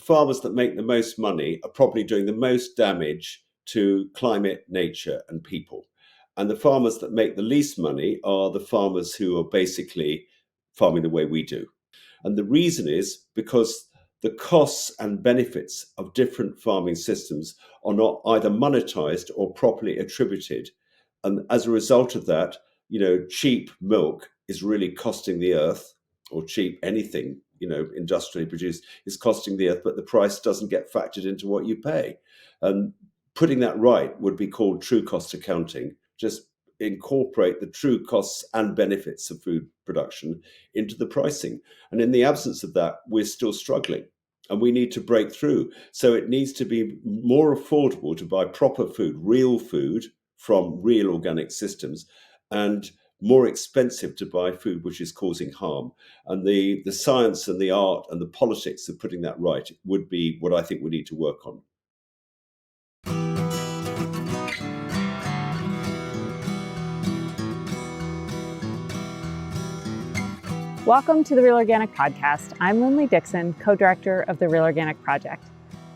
farmers that make the most money are probably doing the most damage to climate, nature, and people. And the farmers that make the least money are the farmers who are basically farming the way we do. And the reason is because the costs and benefits of different farming systems are not either monetized or properly attributed. And as a result of that, cheap milk is really costing the earth, or cheap anything, industrially produced is costing the earth, but the price doesn't get factored into what you pay. And putting that right would be called true cost accounting. Just incorporate the true costs and benefits of food production into the pricing. And in the absence of that, we're still struggling. And we need to break through. So it needs to be more affordable to buy proper food, real food from real organic systems, and more expensive to buy food which is causing harm. And the science and the art and the politics of putting that right would be what I think we need to work on. Welcome to the Real Organic Podcast. I'm Lindley Dixon, co-director of the Real Organic Project.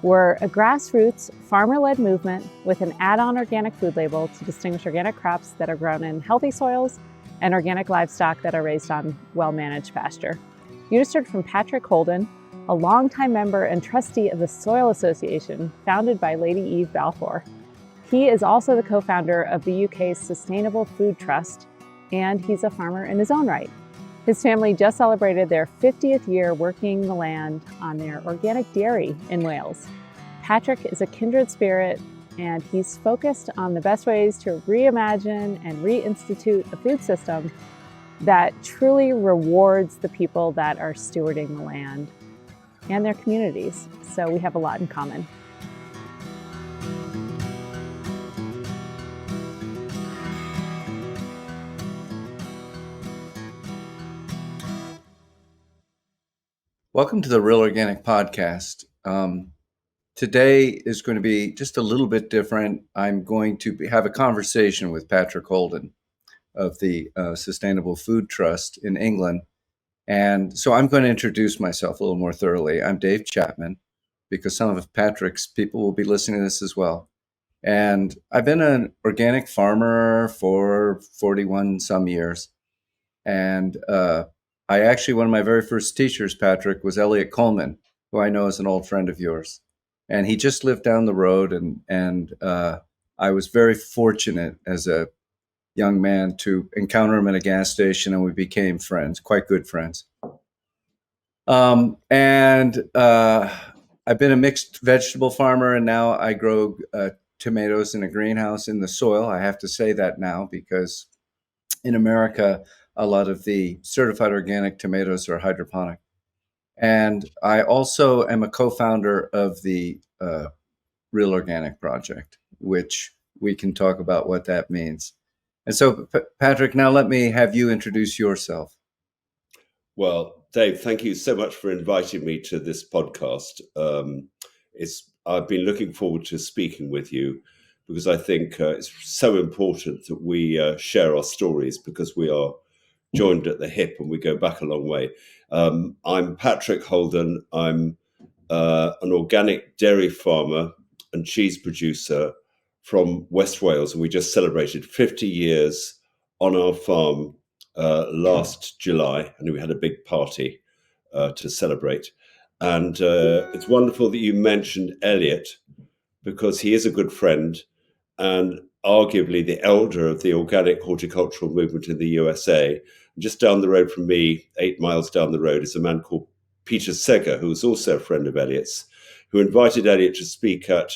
We're a grassroots, farmer-led movement with an add-on organic food label to distinguish organic crops that are grown in healthy soils and organic livestock that are raised on well-managed pasture. You just heard from Patrick Holden, a longtime member and trustee of the Soil Association, founded by Lady Eve Balfour. He is also the co-founder of the UK's Sustainable Food Trust, and he's a farmer in his own right. His family just celebrated their 50th year working the land on their organic dairy in Wales. Patrick is a kindred spirit, and he's focused on the best ways to reimagine and reinstitute a food system that truly rewards the people that are stewarding the land and their communities. So we have a lot in common. Welcome to the Real Organic Podcast. Today is going to be just a little bit different. I'm going to have a conversation with Patrick Holden of the Sustainable Food Trust in England. And so I'm going to introduce myself a little more thoroughly. I'm Dave Chapman, because some of Patrick's people will be listening to this as well. And I've been an organic farmer for 41 some years. And one of my very first teachers, Patrick, was Elliot Coleman, who I know is an old friend of yours. And he just lived down the road. And I was very fortunate as a young man to encounter him at a gas station, and we became friends, quite good friends. I've been a mixed vegetable farmer, and now I grow tomatoes in a greenhouse in the soil. I have to say that now, because in America, a lot of the certified organic tomatoes are hydroponic. And I also am a co-founder of the Real Organic Project, which we can talk about what that means. And so, Patrick, now let me have you introduce yourself. Well, Dave, thank you so much for inviting me to this podcast. I've been looking forward to speaking with you, because I think it's so important that we share our stories, because we are joined at the hip and we go back a long way. I'm Patrick Holden. I'm an organic dairy farmer and cheese producer from West Wales, and we just celebrated 50 years on our farm last July, and we had a big party to celebrate. And it's wonderful that you mentioned Elliot, because he is a good friend and arguably the elder of the organic horticultural movement in the USA. Just down the road from me, 8 miles down the road, is a man called Peter Seger, who was also a friend of Elliot's, who invited Elliot to speak at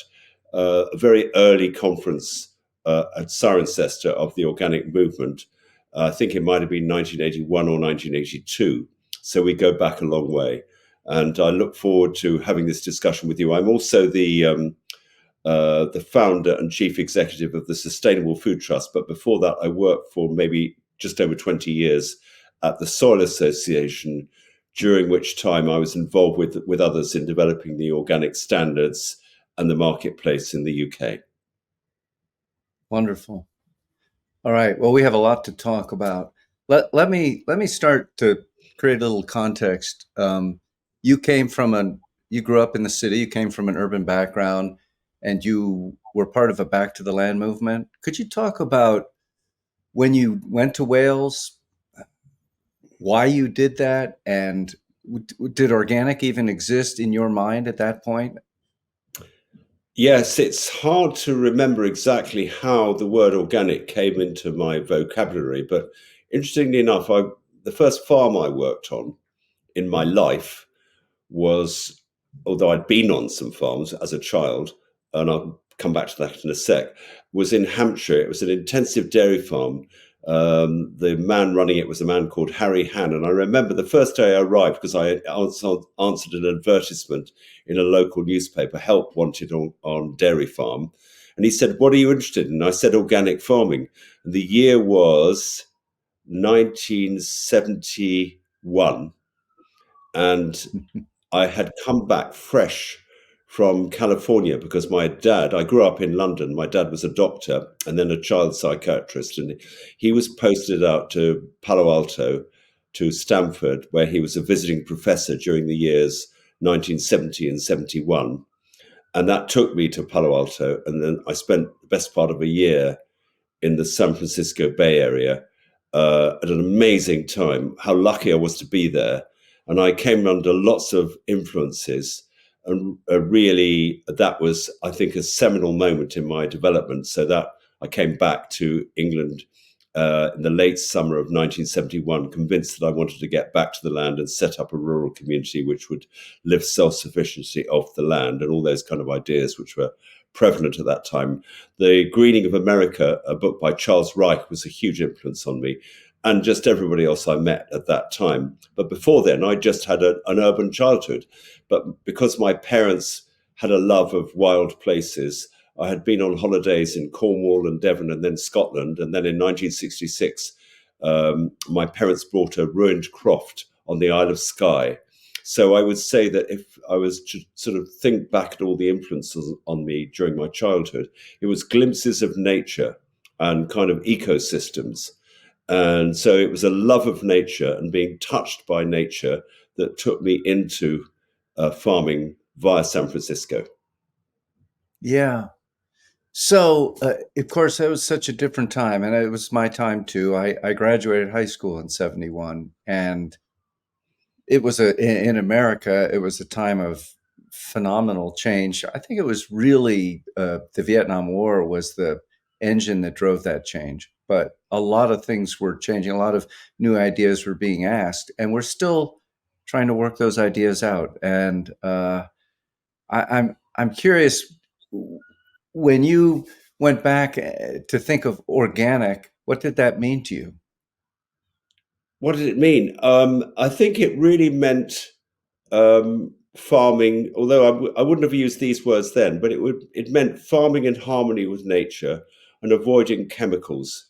a very early conference at Cirencester of the organic movement. I think it might have been 1981 or 1982. So we go back a long way. And I look forward to having this discussion with you. I'm also the founder and chief executive of the Sustainable Food Trust. But before that, I worked for maybe just over 20 years at the Soil Association, during which time I was involved with others in developing the organic standards and the marketplace in the UK. Wonderful. All right. Well, we have a lot to talk about. Let me start to create a little context. You came from you grew up in the city, you came from an urban background, and you were part of a Back to the Land movement. Could you talk about when you went to Wales, why you did that, and did organic even exist in your mind at that point? Yes, it's hard to remember exactly how the word organic came into my vocabulary, but interestingly enough, the first farm I worked on in my life was, although I'd been on some farms as a child, and I'll come back to that in a sec, was in Hampshire. It was an intensive dairy farm. The man running it was a man called Harry Han. And I remember the first day I arrived, because I answered an advertisement in a local newspaper, help wanted on dairy farm. And he said, "What are you interested in?" And I said, "Organic farming." And the year was 1971. And I had come back fresh from California because I grew up in London. My dad was a doctor and then a child psychiatrist, and he was posted out to Palo Alto, to Stanford, where he was a visiting professor during the years 1970 and 71. And that took me to Palo Alto. And then I spent the best part of a year in the San Francisco Bay Area at an amazing time. How lucky I was to be there. And I came under lots of influences. And really, that was, I think, a seminal moment in my development. So that I came back to England in the late summer of 1971, convinced that I wanted to get back to the land and set up a rural community which would live self-sufficiency off the land, and all those kind of ideas which were prevalent at that time. The Greening of America, a book by Charles Reich, was a huge influence on me, and just everybody else I met at that time. But before then, I just had an urban childhood. But because my parents had a love of wild places, I had been on holidays in Cornwall and Devon and then Scotland. And then in 1966, my parents bought a ruined croft on the Isle of Skye. So I would say that if I was to sort of think back at all the influences on me during my childhood, it was glimpses of nature and kind of ecosystems. And so it was a love of nature and being touched by nature that took me into farming via San Francisco. Yeah. So, of course, that was such a different time, and it was my time too. I graduated high school in 71, and it was in America, it was a time of phenomenal change. I think it was really the Vietnam War was the engine that drove that change. But a lot of things were changing. A lot of new ideas were being asked, and we're still trying to work those ideas out. And I'm curious, when you went back to think of organic, what did that mean to you? What did it mean? I think it really meant farming, although I wouldn't have used these words then, but it meant farming in harmony with nature and avoiding chemicals.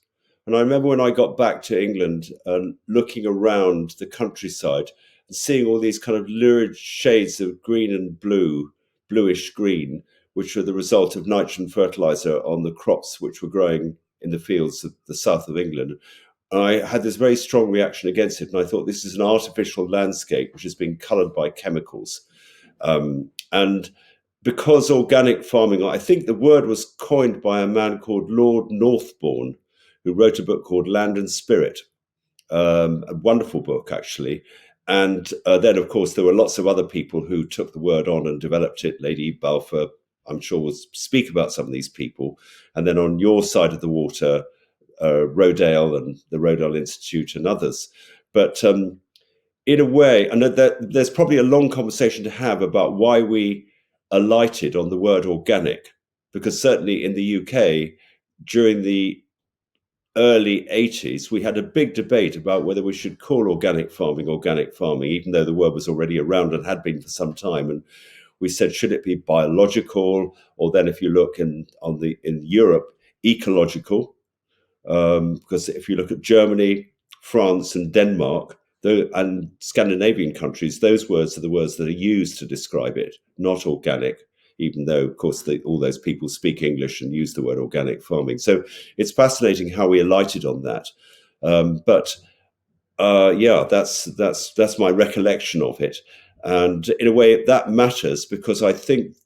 And I remember when I got back to England and looking around the countryside and seeing all these kind of lurid shades of green and blue, bluish green, which were the result of nitrogen fertilizer on the crops which were growing in the fields of the south of England. I had this very strong reaction against it, and I thought this is an artificial landscape which has been coloured by chemicals. And because organic farming, I think the word was coined by a man called Lord Northbourne, who wrote a book called Land and Spirit, a wonderful book, actually. And then, of course, there were lots of other people who took the word on and developed it. Lady Eve Balfour, I'm sure, will speak about some of these people. And then on your side of the water, Rodale and the Rodale Institute and others. But in a way, and there's probably a long conversation to have about why we alighted on the word organic, because certainly in the UK, during the early 80s, we had a big debate about whether we should call organic farming, even though the word was already around and had been for some time. And we said, should it be biological? Or then if you look in Europe, ecological? Because if you look at Germany, France, and Denmark, and Scandinavian countries, those words are the words that are used to describe it, not organic, even though, of course, all those people speak English and use the word organic farming. So it's fascinating how we alighted on that. But yeah, that's my recollection of it. And in a way, that matters because I think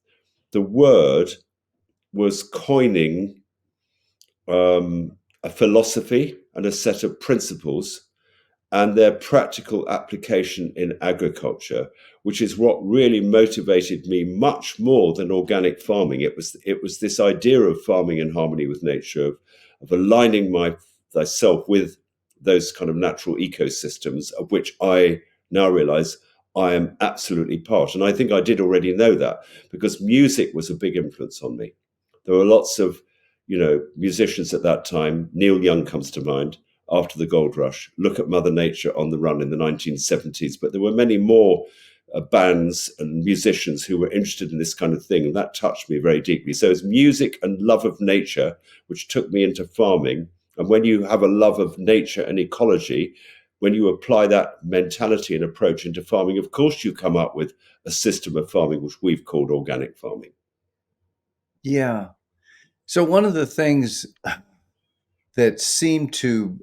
the word was coining a philosophy and a set of principles and their practical application in agriculture, which is what really motivated me much more than organic farming. It was this idea of farming in harmony with nature, of aligning thyself with those kind of natural ecosystems, of which I now realize I am absolutely part. And I think I did already know that because music was a big influence on me. There were lots of, musicians at that time. Neil Young comes to mind after the gold rush. Look at Mother Nature on the Run in the 1970s. But there were many more bands and musicians who were interested in this kind of thing. And that touched me very deeply. So it's music and love of nature, which took me into farming. And when you have a love of nature and ecology, when you apply that mentality and approach into farming, of course, you come up with a system of farming, which we've called organic farming. Yeah. So one of the things that seemed to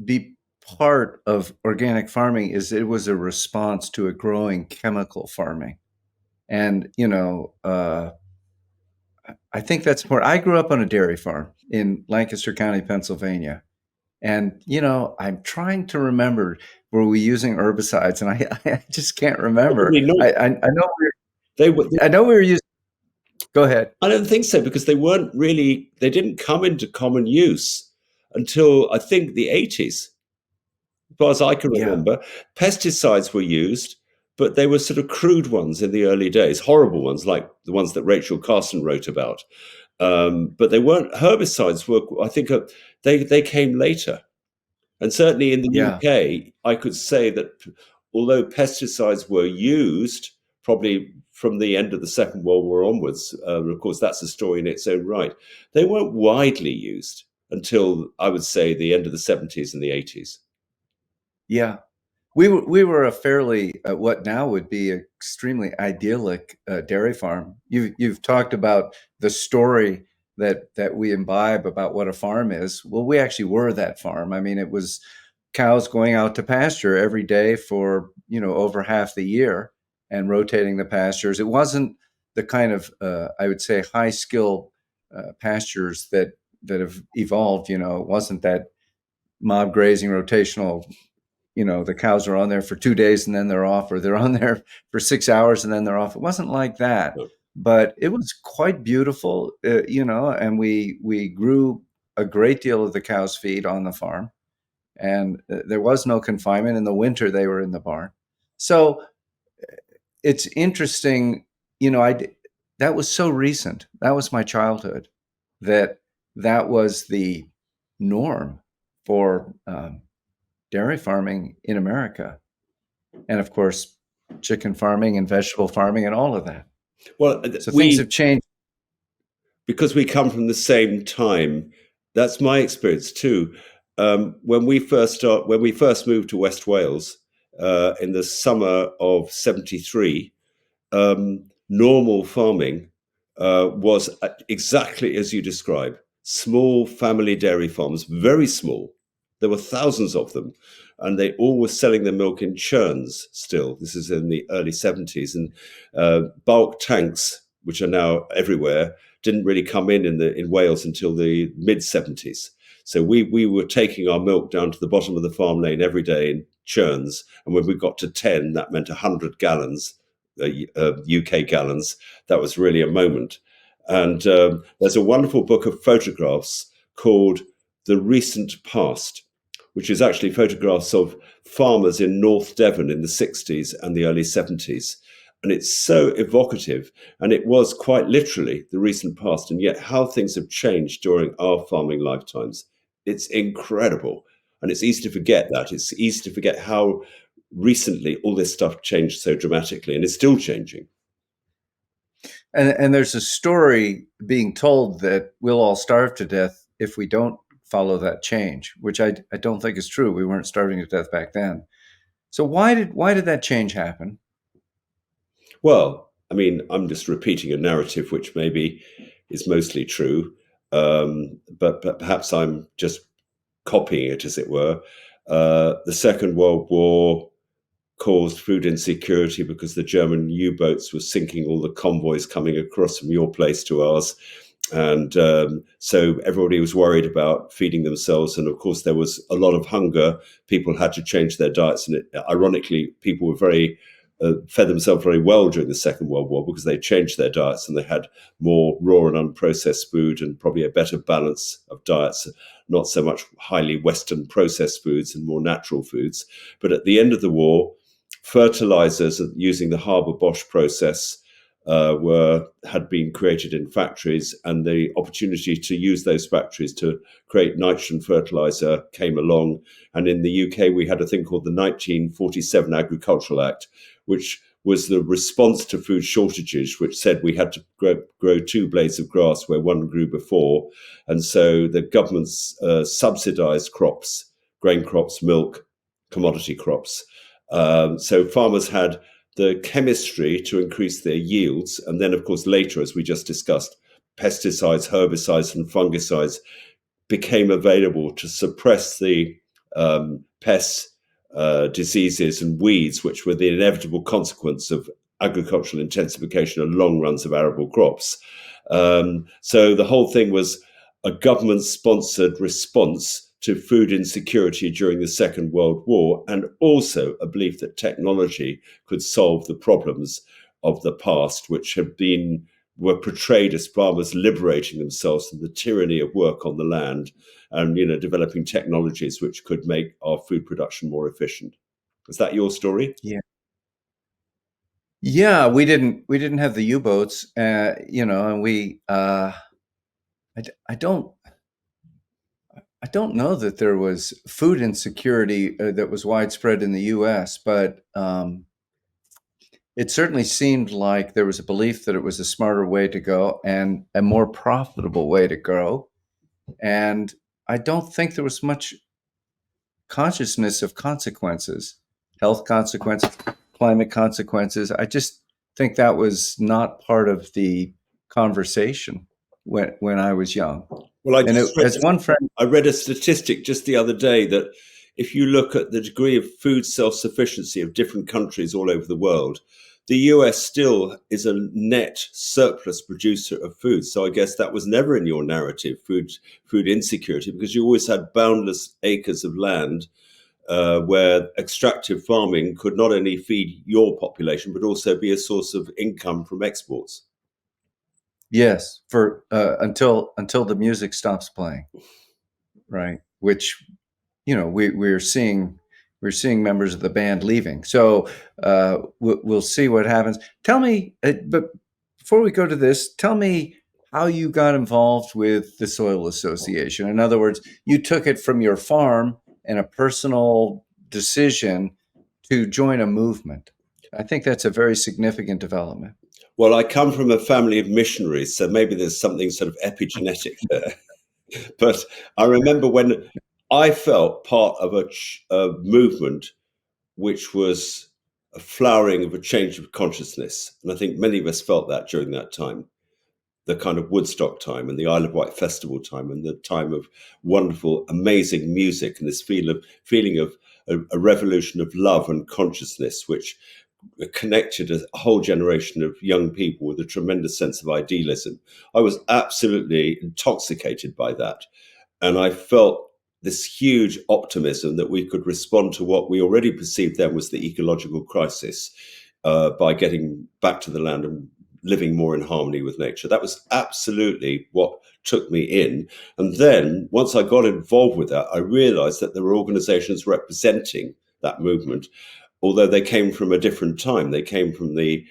be part of organic farming is it was a response to a growing chemical farming. And, I think that's important. I grew up on a dairy farm in Lancaster County, Pennsylvania. And, I'm trying to remember, were we using herbicides? And I just can't remember. I know I know we were using. Go ahead. I don't think so, because they didn't come into common use until I think the 80s. As far as I can remember, pesticides were used, but they were sort of crude ones in the early days, horrible ones like the ones that Rachel Carson wrote about. But they weren't herbicides. I think they came later. And certainly in the UK, I could say that although pesticides were used probably from the end of the Second World War onwards, of course, that's a story in its own right, they weren't widely used until, I would say, the end of the 70s and the 80s. Yeah. We were a fairly, what now would be an extremely idyllic dairy farm. You've talked about the story that we imbibe about what a farm is. Well, we actually were that farm. I mean, it was cows going out to pasture every day for, over half the year and rotating the pastures. It wasn't the kind of, I would say, high skill pastures that have evolved. It wasn't that mob grazing rotational. The cows are on there for 2 days and then they're off, or they're on there for 6 hours and then they're off. It wasn't like that, but it was quite beautiful, and we grew a great deal of the cow's feed on the farm, and there was no confinement. In the winter, they were in the barn. So it's interesting, that was so recent. That was my childhood, that was the norm for dairy farming in America. And of course, chicken farming and vegetable farming and all of that. Well, so things have changed. Because we come from the same time. That's my experience too. When we first moved to West Wales in the summer of '73, normal farming was exactly as you describe. Small family dairy farms, very small. There were thousands of them, and they all were selling their milk in churns still. This is in the early 70s. And bulk tanks, which are now everywhere, didn't really come in Wales until the mid-70s. So we were taking our milk down to the bottom of the farm lane every day in churns. And when we got to 10, that meant 100 gallons, UK gallons. That was really a moment. And there's a wonderful book of photographs called The Recent Past, which is actually photographs of farmers in North Devon in the 60s and the early 70s. And it's so evocative. And it was quite literally the recent past. And yet how things have changed during our farming lifetimes. It's incredible. And it's easy to forget that. It's easy to forget how recently all this stuff changed so dramatically. And it's still changing. And there's a story being told that we'll all starve to death if we don't follow that change, which I don't think is true. We weren't starving to death back then. So why did that change happen? Well, I mean, I'm just repeating a narrative which maybe is mostly true, but perhaps I'm just copying it, as it were. The Second World War caused food insecurity because the German U-boats were sinking all the convoys coming across from your place to ours. And so everybody was worried about feeding themselves. And of course, there was a lot of hunger. People had to change their diets. And ironically, people were fed themselves very well during the Second World War because they changed their diets and they had more raw and unprocessed food and probably a better balance of diets, not so much highly Western processed foods and more natural foods. But at the end of the war, fertilizers using the Haber-Bosch process had been created in factories, and the opportunity to use those factories to create nitrogen fertilizer came along. And in the UK, we had a thing called the 1947 Agricultural Act, which was the response to food shortages, which said we had to grow 2 blades of grass where one grew before. And so the governments subsidized crops, grain crops, milk, commodity crops. So farmers had the chemistry to increase their yields. And then, of course, later, as we just discussed, pesticides, herbicides, and fungicides became available to suppress the pests, diseases, and weeds, which were the inevitable consequence of agricultural intensification and long runs of arable crops. So the whole thing was a government-sponsored response to food insecurity during the Second World War, and also a belief that technology could solve the problems of the past, which were portrayed as farmers liberating themselves from the tyranny of work on the land and, developing technologies which could make our food production more efficient. Is that your story? Yeah. Yeah, we didn't have the U-boats, and we I don't know that there was food insecurity that was widespread in the U.S., but it certainly seemed like there was a belief that it was a smarter way to go and a more profitable way to grow. And I don't think there was much consciousness of consequences, health consequences, climate consequences. I just think that was not part of the conversation when I was young. Well, I read a statistic just the other day that if you look at the degree of food self-sufficiency of different countries all over the world, the US still is a net surplus producer of food. So I guess that was never in your narrative, food insecurity, because you always had boundless acres of land where extractive farming could not only feed your population, but also be a source of income from exports. Yes, for until the music stops playing, right? Which, we're seeing members of the band leaving. So we'll see what happens. Tell me, but before we go to this, tell me how you got involved with the Soil Association. In other words, you took it from your farm and a personal decision to join a movement. I think that's a very significant development. Well, I come from a family of missionaries, so maybe there's something sort of epigenetic there. But I remember when I felt part of a movement which was a flowering of a change of consciousness. And I think many of us felt that during that time, the kind of Woodstock time and the Isle of Wight festival time and the time of wonderful, amazing music and this feeling of a revolution of love and consciousness, which connected a whole generation of young people with a tremendous sense of idealism. I was absolutely intoxicated by that. And I felt this huge optimism that we could respond to what we already perceived then was the ecological crisis by getting back to the land and living more in harmony with nature. That was absolutely what took me in. And then once I got involved with that, I realized that there were organizations representing that movement, although they came from a different time. They came from the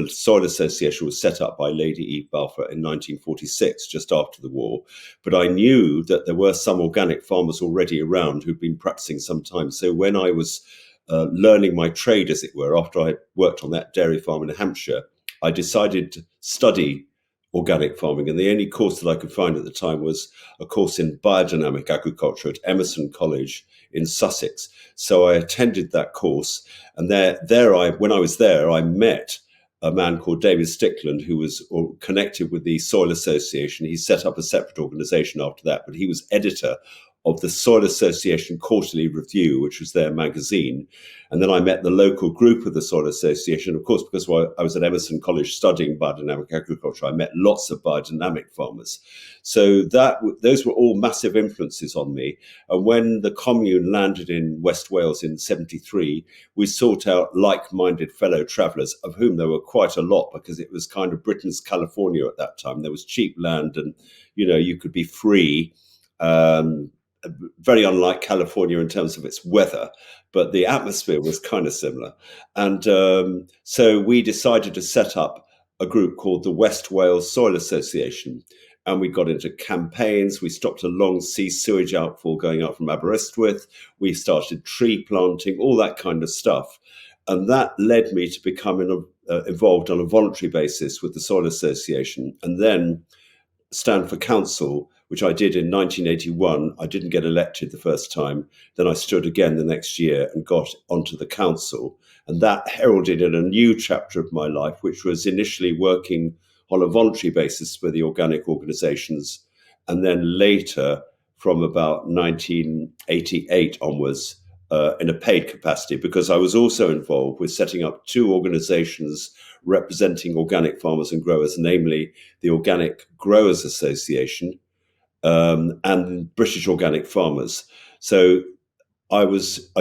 Soil Association was set up by Lady Eve Balfour in 1946, just after the war. But I knew that there were some organic farmers already around who'd been practicing some time. So when I was learning my trade, as it were, after I worked on that dairy farm in Hampshire, I decided to study organic farming. And the only course that I could find at the time was a course in biodynamic agriculture at Emerson College in Sussex. So I attended that course. And when I was there, I met a man called David Stickland, who was connected with the Soil Association. He set up a separate organization after that, but he was editor of the Soil Association Quarterly Review, which was their magazine. And then I met the local group of the Soil Association. Of course, because I was at Emerson College studying biodynamic agriculture, I met lots of biodynamic farmers. So those were all massive influences on me. And when the commune landed in West Wales in 73, we sought out like-minded fellow travellers, of whom there were quite a lot, because it was kind of Britain's California at that time. There was cheap land and, you could be free. Very unlike California in terms of its weather, but the atmosphere was kind of similar. And so we decided to set up a group called the West Wales Soil Association. And we got into campaigns. We stopped a long sea sewage outfall going out from Aberystwyth. We started tree planting, all that kind of stuff. And that led me to becoming involved on a voluntary basis with the Soil Association, and then stand for council, which I did in 1981. I didn't get elected the first time. Then I stood again the next year and got onto the council. And that heralded in a new chapter of my life, which was initially working on a voluntary basis for the organic organizations. And then later, from about 1988 onwards, in a paid capacity, because I was also involved with setting up two organizations representing organic farmers and growers, namely the Organic Growers Association and British Organic Farmers. So I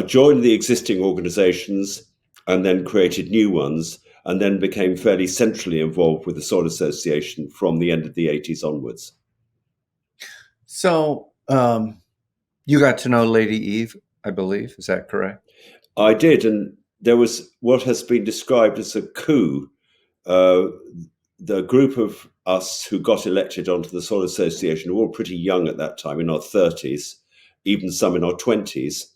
joined the existing organizations and then created new ones, and then became fairly centrally involved with the Soil Association from the end of the 80s onwards. So you got to know Lady Eve, I believe. Is that correct? I did, and there was what has been described as a coup. The group of us who got elected onto the Soil Association were all pretty young at that time, in our 30s, even some in our 20s.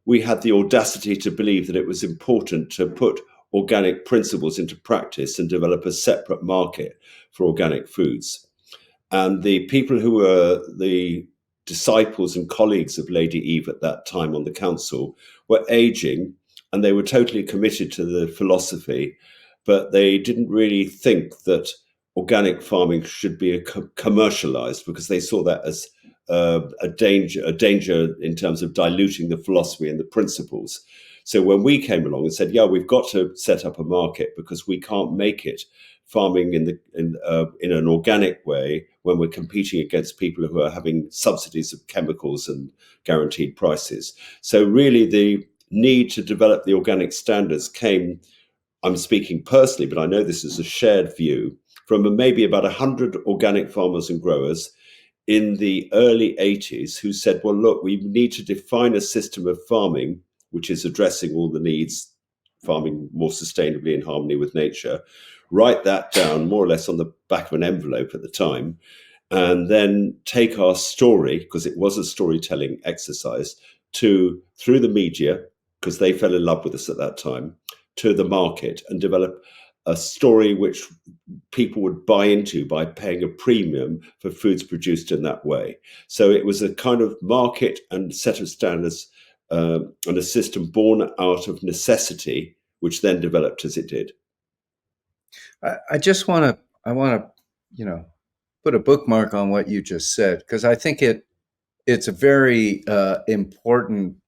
We had the audacity to believe that it was important to put organic principles into practice and develop a separate market for organic foods. And the people who were the disciples and colleagues of Lady Eve at that time on the council were aging, and they were totally committed to the philosophy, but they didn't really think that organic farming should be commercialized, because they saw that as a danger in terms of diluting the philosophy and the principles. So when we came along and said, yeah, we've got to set up a market, because we can't make it farming in an organic way when we're competing against people who are having subsidies of chemicals and guaranteed prices. So really the need to develop the organic standards came, I'm speaking personally, but I know this is a shared view, from maybe about 100 organic farmers and growers in the early 80s who said, well, look, we need to define a system of farming which is addressing all the needs, farming more sustainably in harmony with nature. Write that down more or less on the back of an envelope at the time, and then take our story, because it was a storytelling exercise, through the media, because they fell in love with us at that time, to the market, and develop a story which people would buy into by paying a premium for foods produced in that way. So it was a kind of market and set of standards and a system born out of necessity, which then developed as it did. I just want to, put a bookmark on what you just said, because I think it's a very important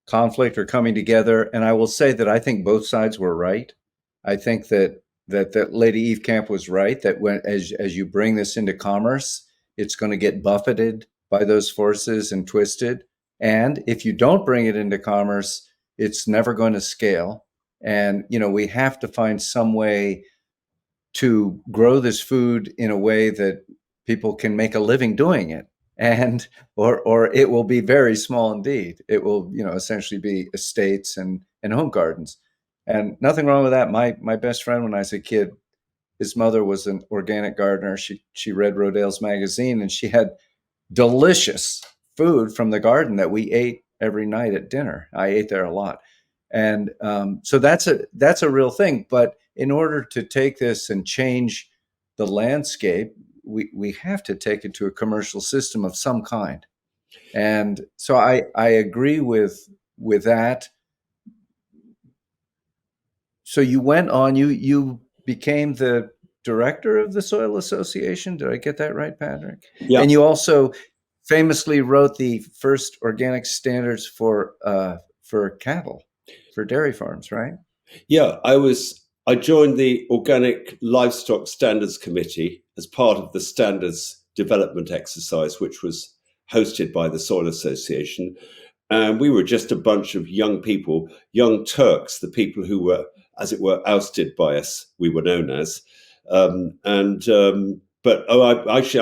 conflict or coming together. And I will say that I think both sides were right. I think that Lady Eve Camp was right, that as you bring this into commerce, it's going to get buffeted by those forces and twisted. And if you don't bring it into commerce, it's never going to scale. And, we have to find some way to grow this food in a way that people can make a living doing it. And, or it will be very small indeed. It will, essentially be estates and home gardens. And nothing wrong with that. My best friend, when I was a kid, his mother was an organic gardener. She read Rodale's magazine, and she had delicious food from the garden that we ate every night at dinner. I ate there a lot. And so that's a real thing. But in order to take this and change the landscape, we have to take it to a commercial system of some kind. And so I agree with that. So you went on, you became the director of the Soil Association. Did I get that right, Patrick? Yeah. And you also famously wrote the first organic standards for cattle, for dairy farms, right? Yeah, I joined the Organic Livestock Standards Committee as part of the standards development exercise, which was hosted by the Soil Association. And we were just a bunch of young people, young Turks, the people who were, as it were, ousted by us, we were known as. I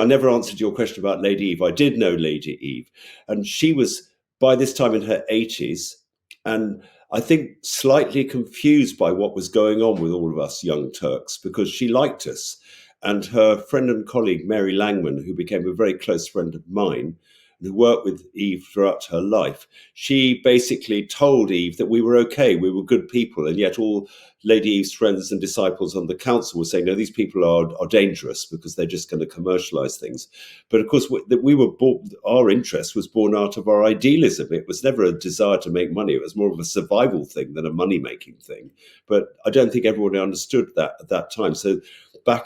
never answered your question about Lady Eve. I did know Lady Eve, and she was by this time in her 80s. And I think slightly confused by what was going on with all of us young Turks, because she liked us. And her friend and colleague, Mary Langman, who became a very close friend of mine, and who worked with Eve throughout her life, she basically told Eve that we were okay, we were good people. And yet all Lady Eve's friends and disciples on the council were saying, no, these people are dangerous because they're just going to commercialize things. But of course, our interest was born out of our idealism. It was never a desire to make money. It was more of a survival thing than a money-making thing. But I don't think everyone understood that at that time. So I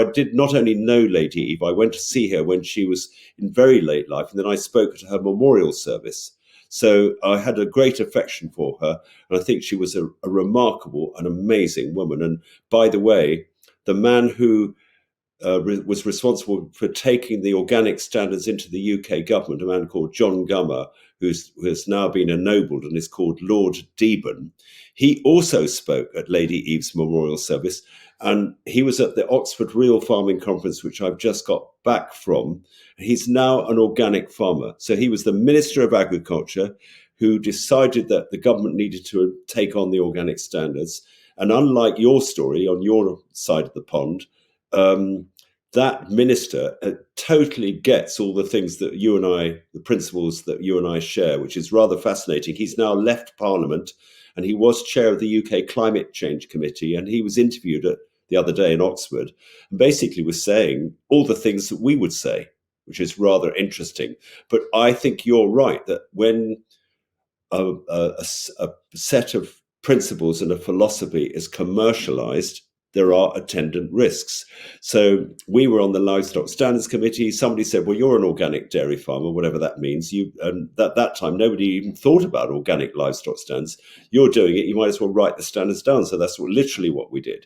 did not only know Lady Eve, I went to see her when she was in very late life, and then I spoke at her memorial service. So I had a great affection for her, and I think she was a remarkable and amazing woman. And by the way, the man who was responsible for taking the organic standards into the UK government, a man called John Gummer, who has now been ennobled and is called Lord Deben. He also spoke at Lady Eve's memorial service, and he was at the Oxford Real Farming Conference, which I've just got back from. He's now an organic farmer. So he was the Minister of Agriculture who decided that the government needed to take on the organic standards. And unlike your story on your side of the pond, that minister totally gets all the things that you and I, the principles that you and I share, which is rather fascinating. He's now left Parliament, and he was chair of the UK Climate Change Committee, and he was interviewed the other day in Oxford, and basically was saying all the things that we would say, which is rather interesting. But I think you're right that when a set of principles and a philosophy is commercialized, there are attendant risks. So we were on the Livestock Standards Committee. Somebody said, well, you're an organic dairy farmer, whatever that means. And at that time, nobody even thought about organic livestock standards. You're doing it, you might as well write the standards down. So that's literally what we did.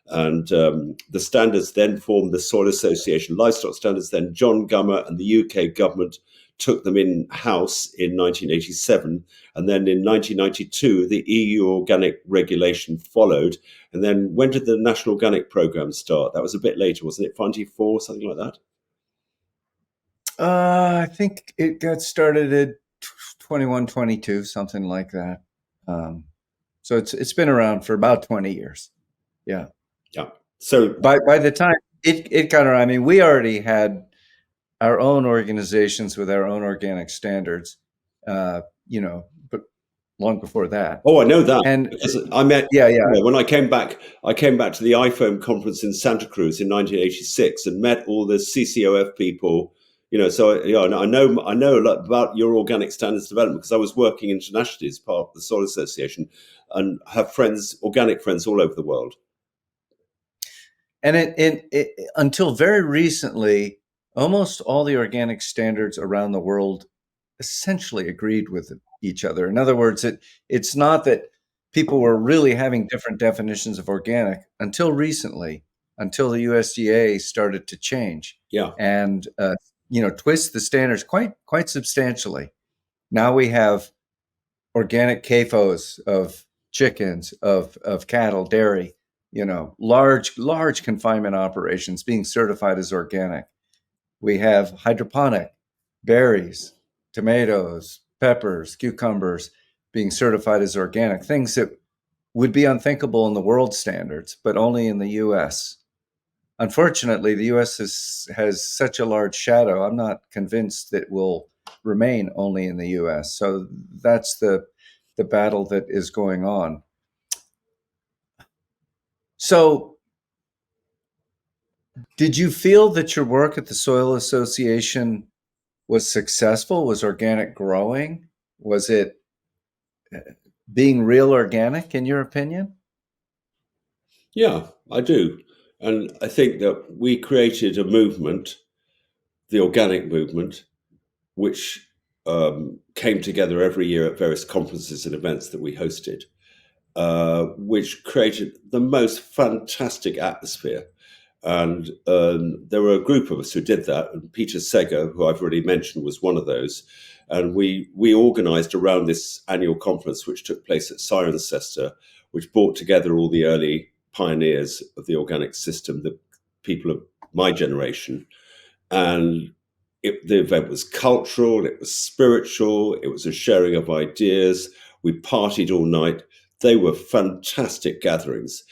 And the standards then formed the Soil Association Livestock Standards. Then John Gummer and the UK government took them in-house in 1987. And then in 1992, the EU organic regulation followed. And then when did the National Organic Programme start? That was a bit later, wasn't it? 94, something like that? I think it got started at 21, 22, something like that. So it's been around for about 20 years. Yeah. Yeah. So by the time it got around, I mean, we already had our own organizations with our own organic standards, but long before that. Oh, I know that. And because I met, yeah. When I came back to the IFOAM conference in Santa Cruz in 1986 and met all the CCOF people. So I know a lot about your organic standards development because I was working internationally as part of the Soil Association and have organic friends all over the world. And it until very recently, almost all the organic standards around the world essentially agreed with each other. In other words, it's not that people were really having different definitions of organic until recently, until the USDA started to change. Yeah. And twist the standards quite substantially. Now we have organic CAFOs of chickens, of cattle, dairy, large confinement operations being certified as organic. We have hydroponic, berries, tomatoes, peppers, cucumbers being certified as organic, things that would be unthinkable in the world standards, but only in the US. Unfortunately, the US has such a large shadow. I'm not convinced that it will remain only in the US. So that's the battle that is going on. So did you feel that your work at the Soil Association was successful? Was organic growing? Was it being real organic, in your opinion? Yeah, I do. And I think that we created a movement, the organic movement, which came together every year at various conferences and events that we hosted, which created the most fantastic atmosphere. And there were a group of us who did that. And Peter Seger, who I've already mentioned, was one of those. And we organized around this annual conference, which took place at Cirencester, which brought together all the early pioneers of the organic system, the people of my generation. And the event was cultural, it was spiritual, it was a sharing of ideas. We partied all night. They were fantastic gatherings.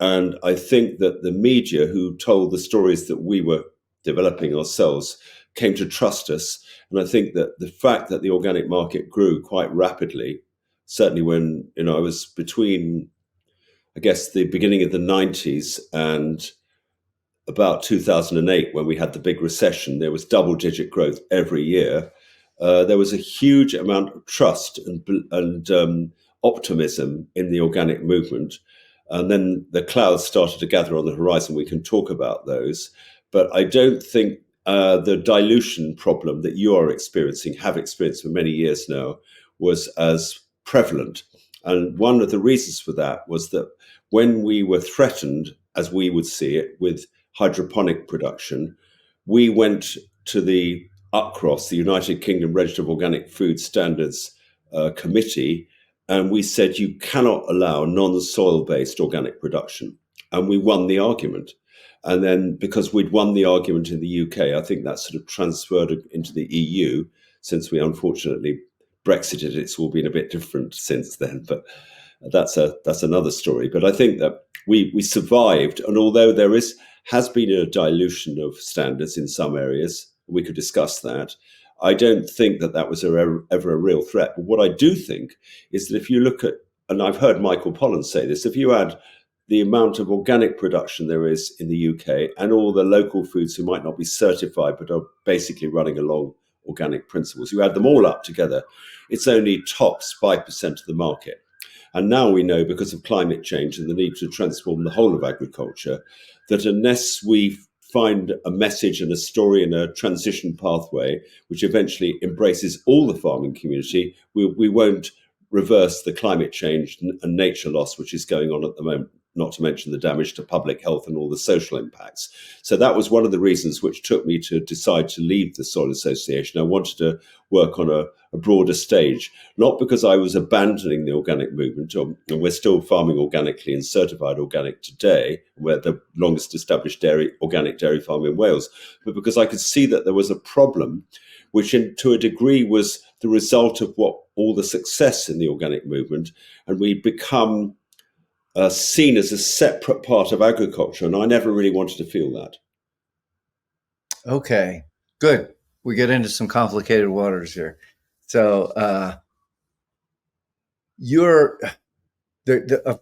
And I think that the media who told the stories that we were developing ourselves came to trust us. And I think that the fact that the organic market grew quite rapidly, certainly when I was between, I guess, the beginning of the 90s and about 2008, when we had the big recession, there was double-digit growth every year. There was a huge amount of trust and optimism in the organic movement. And then the clouds started to gather on the horizon. We can talk about those. But I don't think the dilution problem that you are experiencing, have experienced for many years now, was as prevalent. And one of the reasons for that was that when we were threatened, as we would see it, with hydroponic production, we went to the UKROS, the United Kingdom Register of Organic Food Standards Committee, and we said you cannot allow non-soil-based organic production. And we won the argument. And then because we'd won the argument in the UK, I think that sort of transferred into the EU, since we unfortunately Brexited. It's all been a bit different since then, but that's another story. But I think that we survived, and although there has been a dilution of standards in some areas, we could discuss that. I don't think that was ever a real threat. But what I do think is that if you look at, and I've heard Michael Pollan say this, if you add the amount of organic production there is in the UK and all the local foods who might not be certified but are basically running along organic principles, you add them all up together, it's only tops 5% of the market. And now we know, because of climate change and the need to transform the whole of agriculture, that unless we find a message and a story and a transition pathway which eventually embraces all the farming community, we won't reverse the climate change and nature loss which is going on at the moment, not to mention the damage to public health and all the social impacts. So that was one of the reasons which took me to decide to leave the Soil Association. I wanted to work on a broader stage, not because I was abandoning the organic movement, and we're still farming organically and certified organic today. We're the longest established organic dairy farm in Wales, but because I could see that there was a problem which to a degree was the result of what all the success in the organic movement, and we become seen as a separate part of agriculture, and I never really wanted to feel that. Okay, good. We get into some complicated waters here. So of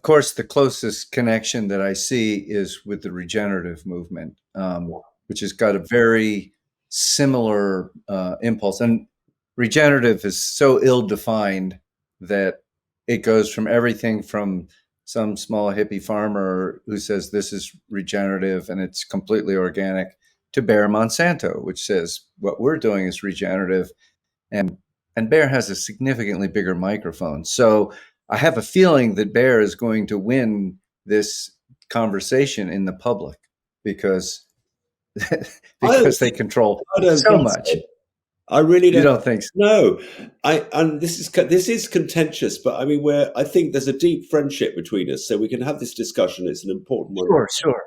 course, the closest connection that I see is with the regenerative movement, which has got a very similar impulse. And regenerative is so ill-defined that it goes from everything from some small hippie farmer who says this is regenerative and it's completely organic, to Bayer Monsanto, which says what we're doing is regenerative, and Bayer has a significantly bigger microphone. So I have a feeling that Bayer is going to win this conversation in the public because they control so much. So. I really don't. You don't think so? No, and this is contentious, but I mean, I think there's a deep friendship between us, so we can have this discussion. It's an important one. Sure.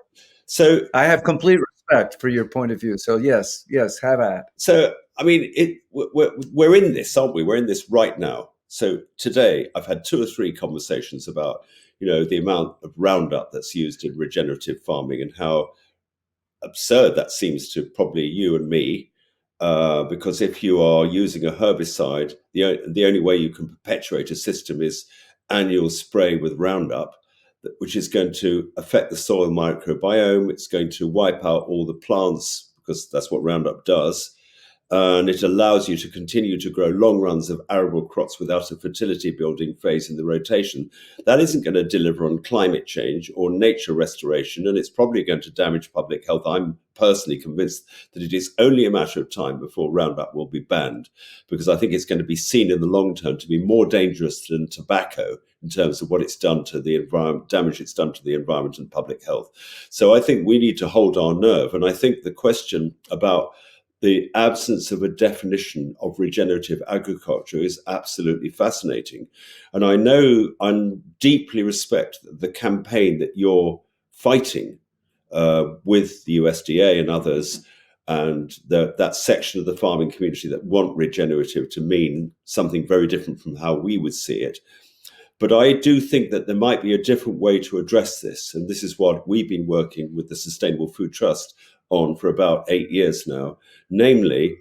So I have complete respect for your point of view. So yes, have at. So I mean, we're in this, aren't we? We're in this right now. So today, I've had 2 or 3 conversations about the amount of Roundup that's used in regenerative farming and how absurd that seems to probably you and me. Because if you are using a herbicide, the only way you can perpetuate a system is annual spray with Roundup, which is going to affect the soil microbiome. It's going to wipe out all the plants because that's what Roundup does. and it allows you to continue to grow long runs of arable crops without a fertility building phase in the rotation. That isn't going to deliver on climate change or nature restoration, and it's probably going to damage public health. I'm personally convinced that it is only a matter of time before Roundup will be banned, because I think it's going to be seen in the long term to be more dangerous than tobacco in terms of what it's done to the environment, damage it's done to the environment and public health. So I think we need to hold our nerve. And I think the question about the absence of a definition of regenerative agriculture is absolutely fascinating. And I know I deeply respect the campaign that you're fighting with the USDA and others, and that section of the farming community that want regenerative to mean something very different from how we would see it. But I do think that there might be a different way to address this. And this is what we've been working with the Sustainable Food Trust on for about 8 years now, namely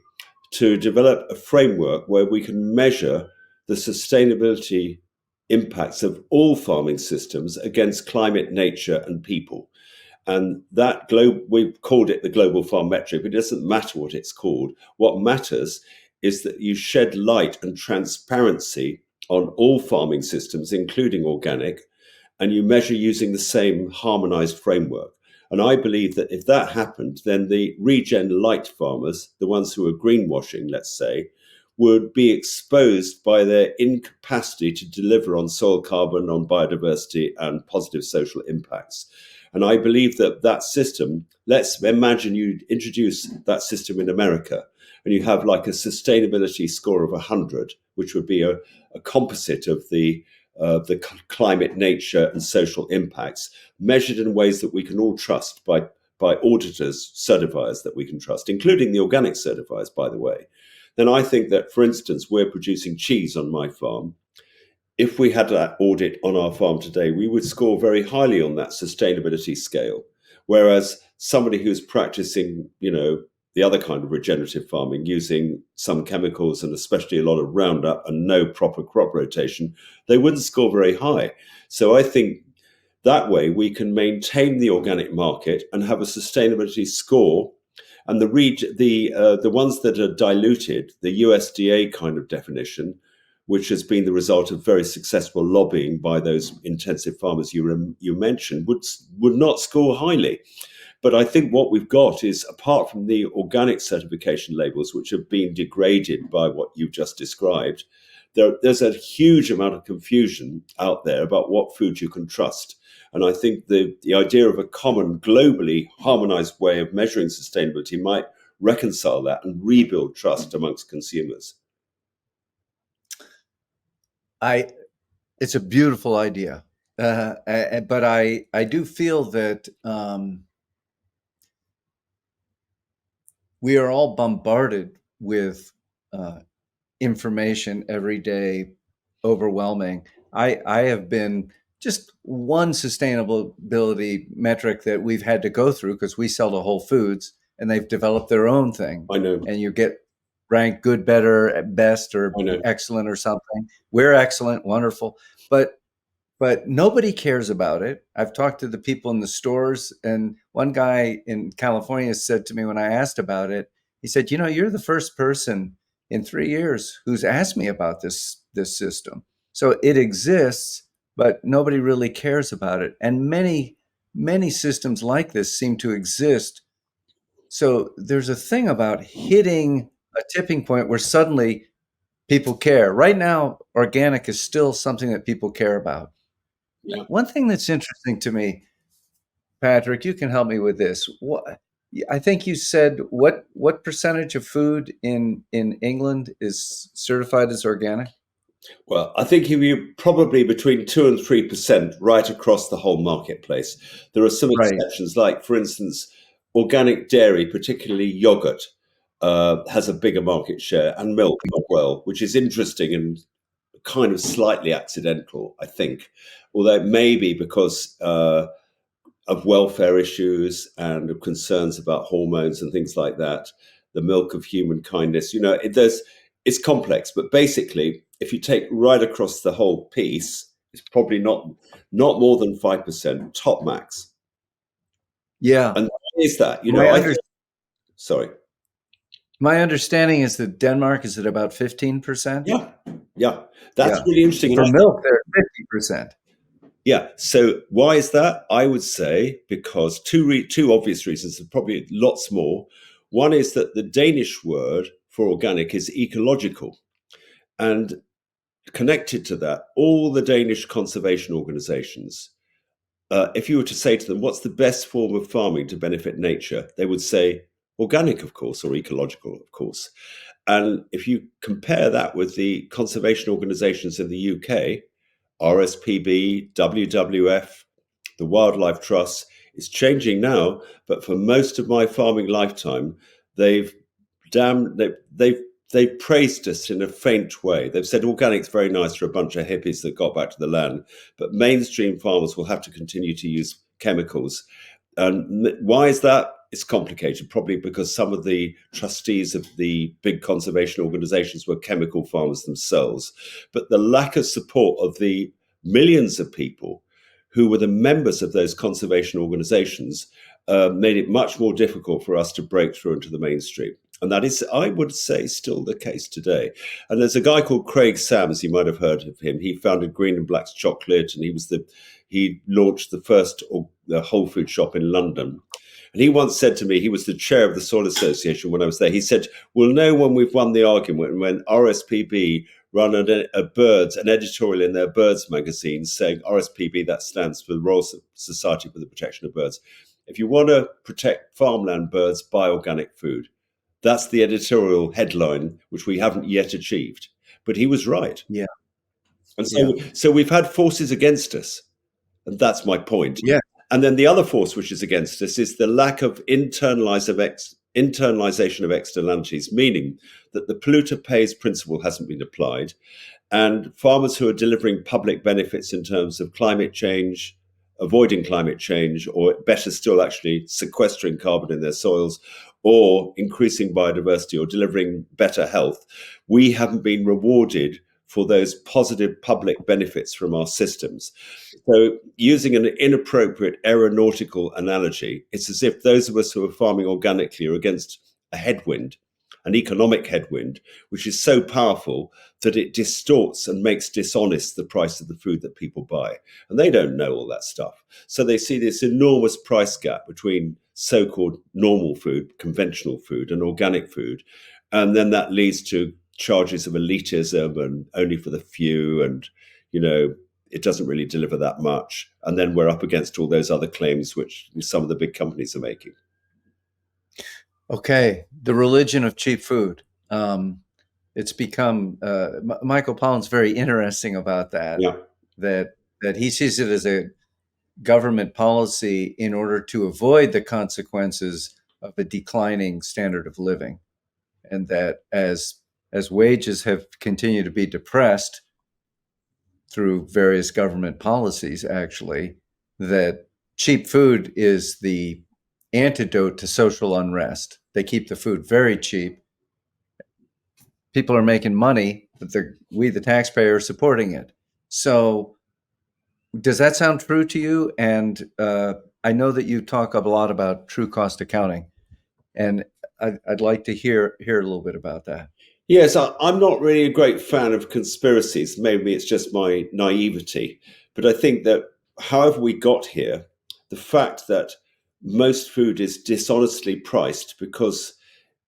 to develop a framework where we can measure the sustainability impacts of all farming systems against climate, nature, and people. And that we've called it the global farm metric, but it doesn't matter what it's called. What matters is that you shed light and transparency on all farming systems, including organic, and you measure using the same harmonized framework. And I believe that if that happened, then the regen light farmers, the ones who are greenwashing, let's say, would be exposed by their incapacity to deliver on soil carbon, on biodiversity, and positive social impacts. And I believe that that system, let's imagine you introduce that system in America, and you have like a sustainability score of 100, which would be a composite of the climate, nature, and social impacts, measured in ways that we can all trust by auditors, certifiers that we can trust, including the organic certifiers, by the way. Then I think that, for instance, we're producing cheese on my farm. If we had that audit on our farm today, we would score very highly on that sustainability scale. Whereas somebody who's practicing, the other kind of regenerative farming, using some chemicals and especially a lot of Roundup and no proper crop rotation, they wouldn't score very high. So I think that way we can maintain the organic market and have a sustainability score. And the ones that are diluted, the USDA kind of definition, which has been the result of very successful lobbying by those intensive farmers you mentioned, would not score highly. But I think what we've got is, apart from the organic certification labels, which have been degraded by what you've just described, there's a huge amount of confusion out there about what food you can trust. And I think the idea of a common, globally harmonized way of measuring sustainability might reconcile that and rebuild trust amongst consumers. It's a beautiful idea, but I do feel that we are all bombarded with information every day, overwhelming. I have been just one sustainability metric that we've had to go through, because we sell to Whole Foods and they've developed their own thing. I know. And you get ranked good, better, best, or excellent or something. We're excellent, wonderful, but nobody cares about it. I've talked to the people in the stores, and one guy in California said to me when I asked about it, he said, you're the first person in 3 years who's asked me about this system. So it exists, but nobody really cares about it. And many, many systems like this seem to exist. So there's a thing about hitting a tipping point where suddenly people care. Right now, organic is still something that people care about. Yeah. One thing that's interesting to me, Patrick, you can help me with this. I think you said what percentage of food in England is certified as organic? Well, I think you probably between 2 and 3% right across the whole marketplace. There are some exceptions, like, for instance, organic dairy, particularly yogurt, has a bigger market share, and milk as well, which is interesting and kind of slightly accidental, I think, although it may be because of welfare issues and of concerns about hormones and things like that. The milk of human kindness, it's complex, but basically, if you take right across the whole piece, it's probably not more than 5%, top max. Yeah, and why is that? Sorry. My understanding is that Denmark is at about 15%. Yeah, that's Yeah. really interesting. For milk, they're 50%. Yeah. So why is that? I would say because two obvious reasons, and probably lots more. One is that the Danish word for organic is ecological, and connected to that, all the Danish conservation organizations, if you were to say to them, what's the best form of farming to benefit nature? They would say organic, of course, or ecological, of course. And if you compare that with the conservation organizations in the UK, RSPB, WWF, the Wildlife Trust, it's changing now, but for most of my farming lifetime, they've they've praised us in a faint way. They've said organic's very nice for a bunch of hippies that got back to the land, but mainstream farmers will have to continue to use chemicals. And why is that? It's complicated, probably because some of the trustees of the big conservation organizations were chemical farmers themselves. But the lack of support of the millions of people who were the members of those conservation organizations made it much more difficult for us to break through into the mainstream. And that is, I would say, still the case today. And there's a guy called Craig Sams, you might have heard of him. He founded Green and Black's Chocolate, and he launched the first Whole Food shop in London. And he once said to me, he was the chair of the Soil Association when I was there. He said, "We'll know when we've won the argument when RSPB run an editorial in their birds magazine saying RSPB, that stands for the Royal Society for the Protection of Birds. If you want to protect farmland birds, buy organic food." That's the editorial headline, which we haven't yet achieved. But he was right. Yeah. And so we've had forces against us. And that's my point. Yeah. And then the other force which is against us is the lack of internalization of externalities, meaning that the polluter pays principle hasn't been applied. And farmers who are delivering public benefits in terms of climate change, avoiding climate change, or better still, actually sequestering carbon in their soils, or increasing biodiversity, or delivering better health, we haven't been rewarded for those positive public benefits from our systems. So using an inappropriate aeronautical analogy, it's as if those of us who are farming organically are against a headwind, an economic headwind, which is so powerful that it distorts and makes dishonest the price of the food that people buy. And they don't know all that stuff. So they see this enormous price gap between so-called normal food, conventional food, and organic food. And then that leads to charges of elitism and only for the few, and, it doesn't really deliver that much. And then we're up against all those other claims which some of the big companies are making. Okay, the religion of cheap food. It's become Michael Pollan's very interesting about that. Yeah. That he sees it as a government policy in order to avoid the consequences of a declining standard of living, and that as wages have continued to be depressed through various government policies, actually, that cheap food is the antidote to social unrest. They keep the food very cheap. People are making money, but we, the taxpayer, are supporting it. So does that sound true to you? And I know that you talk a lot about true cost accounting, and I'd like to hear a little bit about that. Yes, I'm not really a great fan of conspiracies. Maybe it's just my naivety. But I think that however we got here, the fact that most food is dishonestly priced because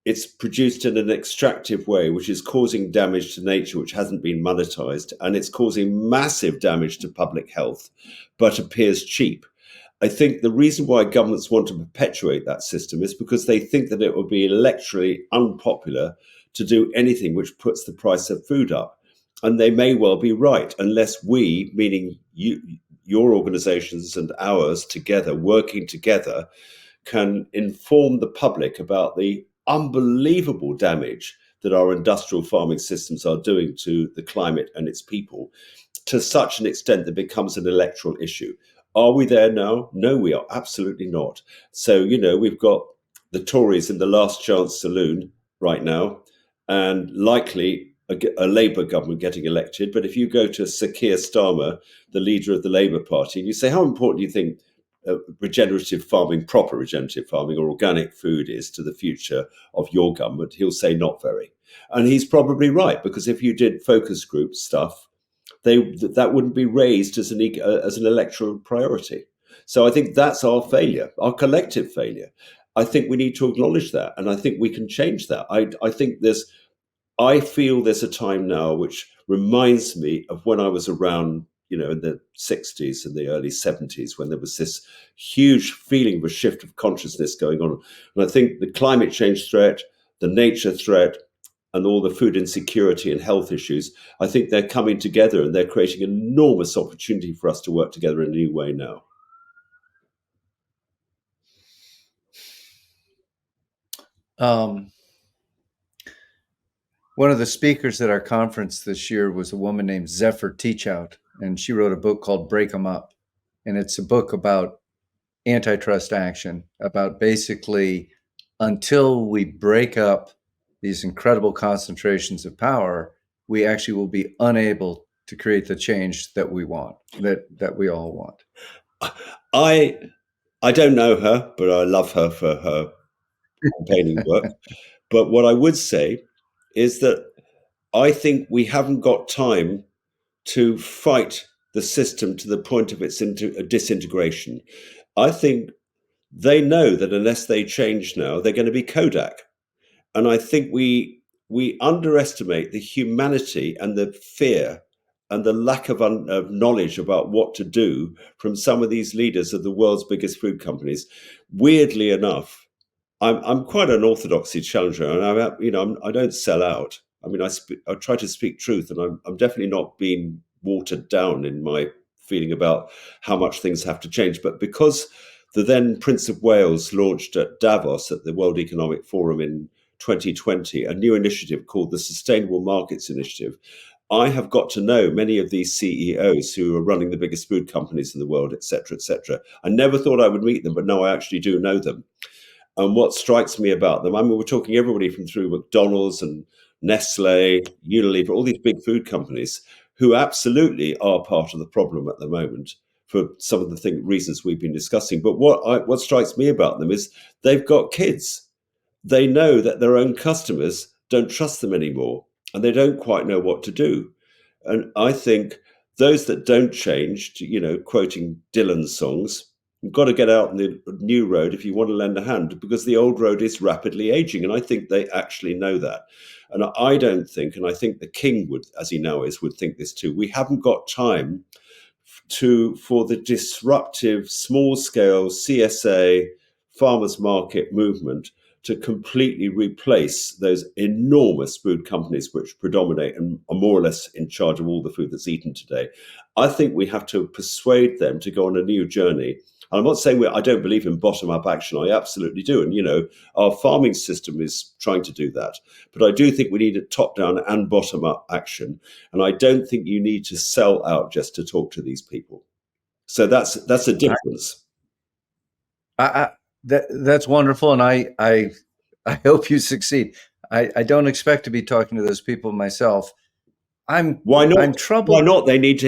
it's produced in an extractive way, which is causing damage to nature, which hasn't been monetized, and it's causing massive damage to public health, but appears cheap. I think the reason why governments want to perpetuate that system is because they think that it will be electorally unpopular to do anything which puts the price of food up. And they may well be right, unless we, meaning you, your organizations and ours together, working together, can inform the public about the unbelievable damage that our industrial farming systems are doing to the climate and its people, to such an extent that it becomes an electoral issue. Are we there now? No, we are absolutely not. So, we've got the Tories in the last chance saloon right now, and likely a Labour government getting elected. But if you go to Sir Keir Starmer, the leader of the Labour Party, and you say, how important do you think regenerative farming, proper regenerative farming or organic food is to the future of your government, he'll say not very. And he's probably right, because if you did focus group stuff, that wouldn't be raised as an electoral priority. So I think that's our failure, our collective failure. I think we need to acknowledge that, and I think we can change that. I feel there's a time now which reminds me of when I was around, in the 60s and the early 70s, when there was this huge feeling of a shift of consciousness going on. And I think the climate change threat, the nature threat, and all the food insecurity and health issues, I think they're coming together and they're creating an enormous opportunity for us to work together in a new way now. One of the speakers at our conference this year was a woman named Zephyr Teachout, and she wrote a book called Break 'em Up. And it's a book about antitrust action, about basically until we break up these incredible concentrations of power, we actually will be unable to create the change that we want, that we all want. I don't know her, but I love her for her campaigning work. But what I would say is that I think we haven't got time to fight the system to the point of its disintegration. I think they know that unless they change now, they're going to be Kodak. And I think we underestimate the humanity and the fear and the lack of knowledge about what to do from some of these leaders of the world's biggest food companies. Weirdly enough, I'm quite an orthodoxy challenger, and I don't sell out. I mean, I try to speak truth, and I'm definitely not being watered down in my feeling about how much things have to change. But because the then Prince of Wales launched at Davos at the World Economic Forum in 2020 a new initiative called the Sustainable Markets Initiative, I have got to know many of these CEOs who are running the biggest food companies in the world, et cetera, et cetera. I never thought I would meet them, but now I actually do know them. And what strikes me about them, I mean, we're talking everybody from through McDonald's and Nestle, Unilever, all these big food companies who absolutely are part of the problem at the moment for some of the reasons we've been discussing. But what strikes me about them is they've got kids. They know that their own customers don't trust them anymore, and they don't quite know what to do. And I think those that don't change, quoting Dylan's songs, you've got to get out on the new road if you want to lend a hand, because the old road is rapidly aging. And I think they actually know that. And I don't think, and I think the king would, as he now is, would think this too, we haven't got time for the disruptive small-scale CSA farmers market movement to completely replace those enormous food companies which predominate and are more or less in charge of all the food that's eaten today. I think we have to persuade them to go on a new journey. And I'm not saying I don't believe in bottom-up action. I absolutely do. And, our farming system is trying to do that. But I do think we need a top-down and bottom-up action. And I don't think you need to sell out just to talk to these people. So that's a difference. That's wonderful, and I hope you succeed. I don't expect to be talking to those people myself. Why not? I'm troubled. Why not? They need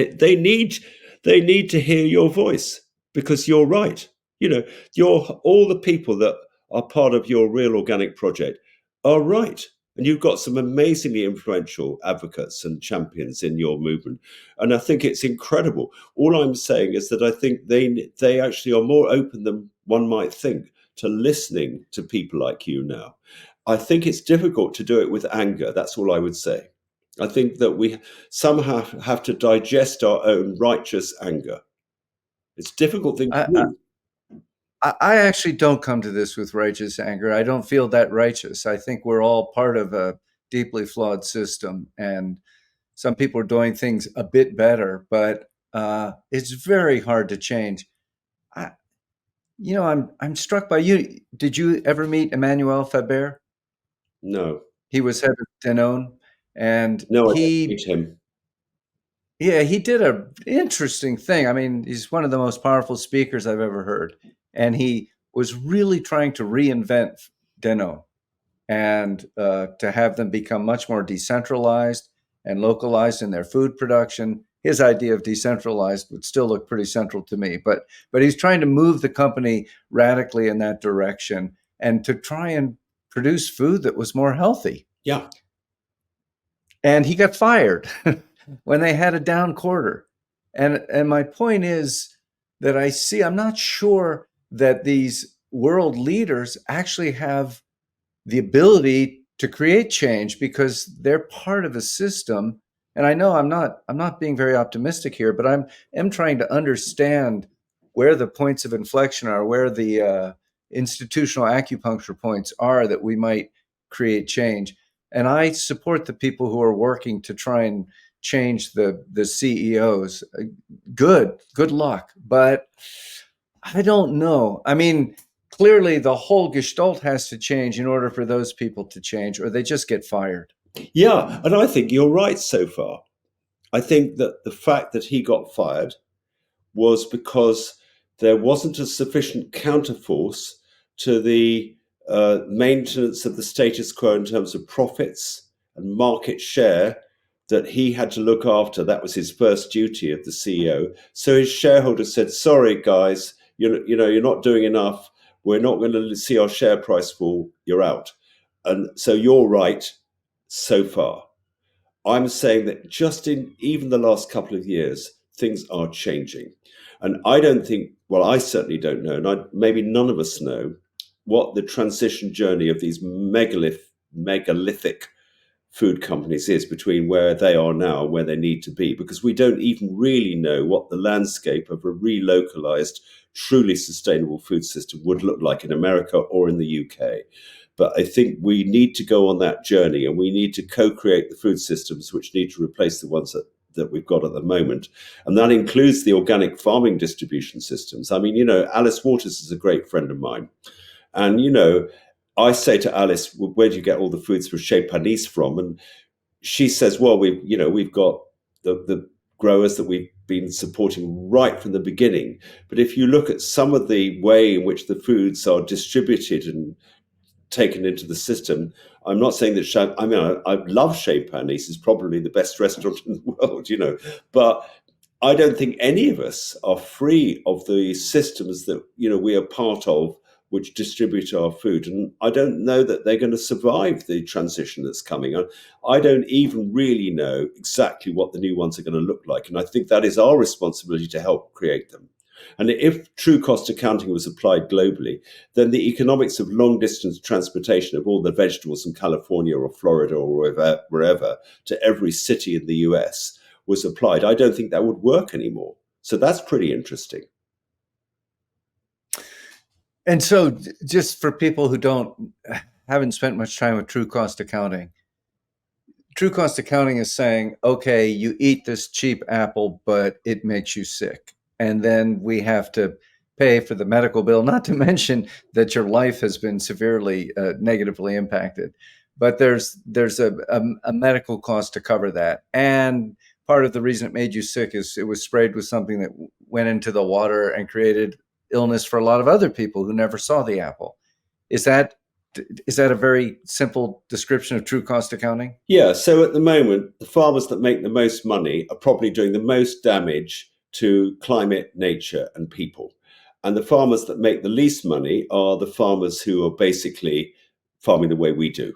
to hear your voice, because you're right. All the people that are part of your Real Organic project are right. And you've got some amazingly influential advocates and champions in your movement. And I think it's incredible. All I'm saying is that I think they actually are more open than one might think to listening to people like you now. I think it's difficult to do it with anger. That's all I would say. I think that we somehow have to digest our own righteous anger. It's a difficult thing to do. I actually don't come to this with righteous anger. I don't feel that righteous. I think we're all part of a deeply flawed system, and some people are doing things a bit better, but it's very hard to change. I'm struck by you. Did you ever meet Emmanuel Faber? No. He was head of Danone, and no, I didn't meet him. Yeah, he did an interesting thing. I mean, he's one of the most powerful speakers I've ever heard. And he was really trying to reinvent Danone and to have them become much more decentralized and localized in their food production. his idea of decentralized would still look pretty central to me. But he's trying to move the company radically in that direction and to try and produce food that was more healthy. Yeah. And he got fired when they had a down quarter. And my point is that I'm not sure that these world leaders actually have the ability to create change because they're part of a system. And I know I'm not being very optimistic here, but I'm trying to understand where the points of inflection are, where the institutional acupuncture points are that we might create change. And I support the people who are working to try and change the CEOs. Good luck. But I don't know. I mean, clearly the whole gestalt has to change in order for those people to change, or they just get fired. Yeah. And I think you're right so far. I think that the fact that he got fired was because there wasn't a sufficient counterforce to the maintenance of the status quo in terms of profits and market share that he had to look after. That was his first duty of the CEO. So his shareholders said, sorry, guys, you're not doing enough. We're not going to see our share price fall. You're out. And so you're right so far. I'm saying that just in even the last couple of years, things are changing. And I don't think, well, I certainly don't know, and maybe none of us know what the transition journey of these megalithic food companies is between where they are now and where they need to be, because we don't even really know what the landscape of a relocalized, truly sustainable food system would look like in America or in the UK. But I think we need to go on that journey, and we need to co-create the food systems which need to replace the ones that we've got at the moment. And that includes the organic farming distribution systems. I mean, Alice Waters is a great friend of mine. And, I say to Alice, well, where do you get all the foods for Chez Panisse from? And she says, well, we've got the growers that we've been supporting right from the beginning. But if you look at some of the way in which the foods are distributed and taken into the system, I'm not saying that I love Chez Panisse. It's probably the best restaurant in the world, but I don't think any of us are free of the systems that, we are part of, which distribute our food. And I don't know that they're going to survive the transition that's coming. I don't even really know exactly what the new ones are going to look like. And I think that is our responsibility to help create them. And if true cost accounting was applied globally, then the economics of long distance transportation of all the vegetables from California or Florida or wherever to every city in the US was applied. I don't think that would work anymore. So that's pretty interesting. And so just for people who haven't spent much time with true cost accounting is saying, okay, you eat this cheap apple, but it makes you sick. And then we have to pay for the medical bill, not to mention that your life has been severely negatively impacted. But there's a medical cost to cover that. And part of the reason it made you sick is it was sprayed with something that went into the water and created illness for a lot of other people who never saw the apple. Is that a very simple description of true cost accounting? Yeah. So at the moment, the farmers that make the most money are probably doing the most damage to climate, nature, and people. And the farmers that make the least money are the farmers who are basically farming the way we do.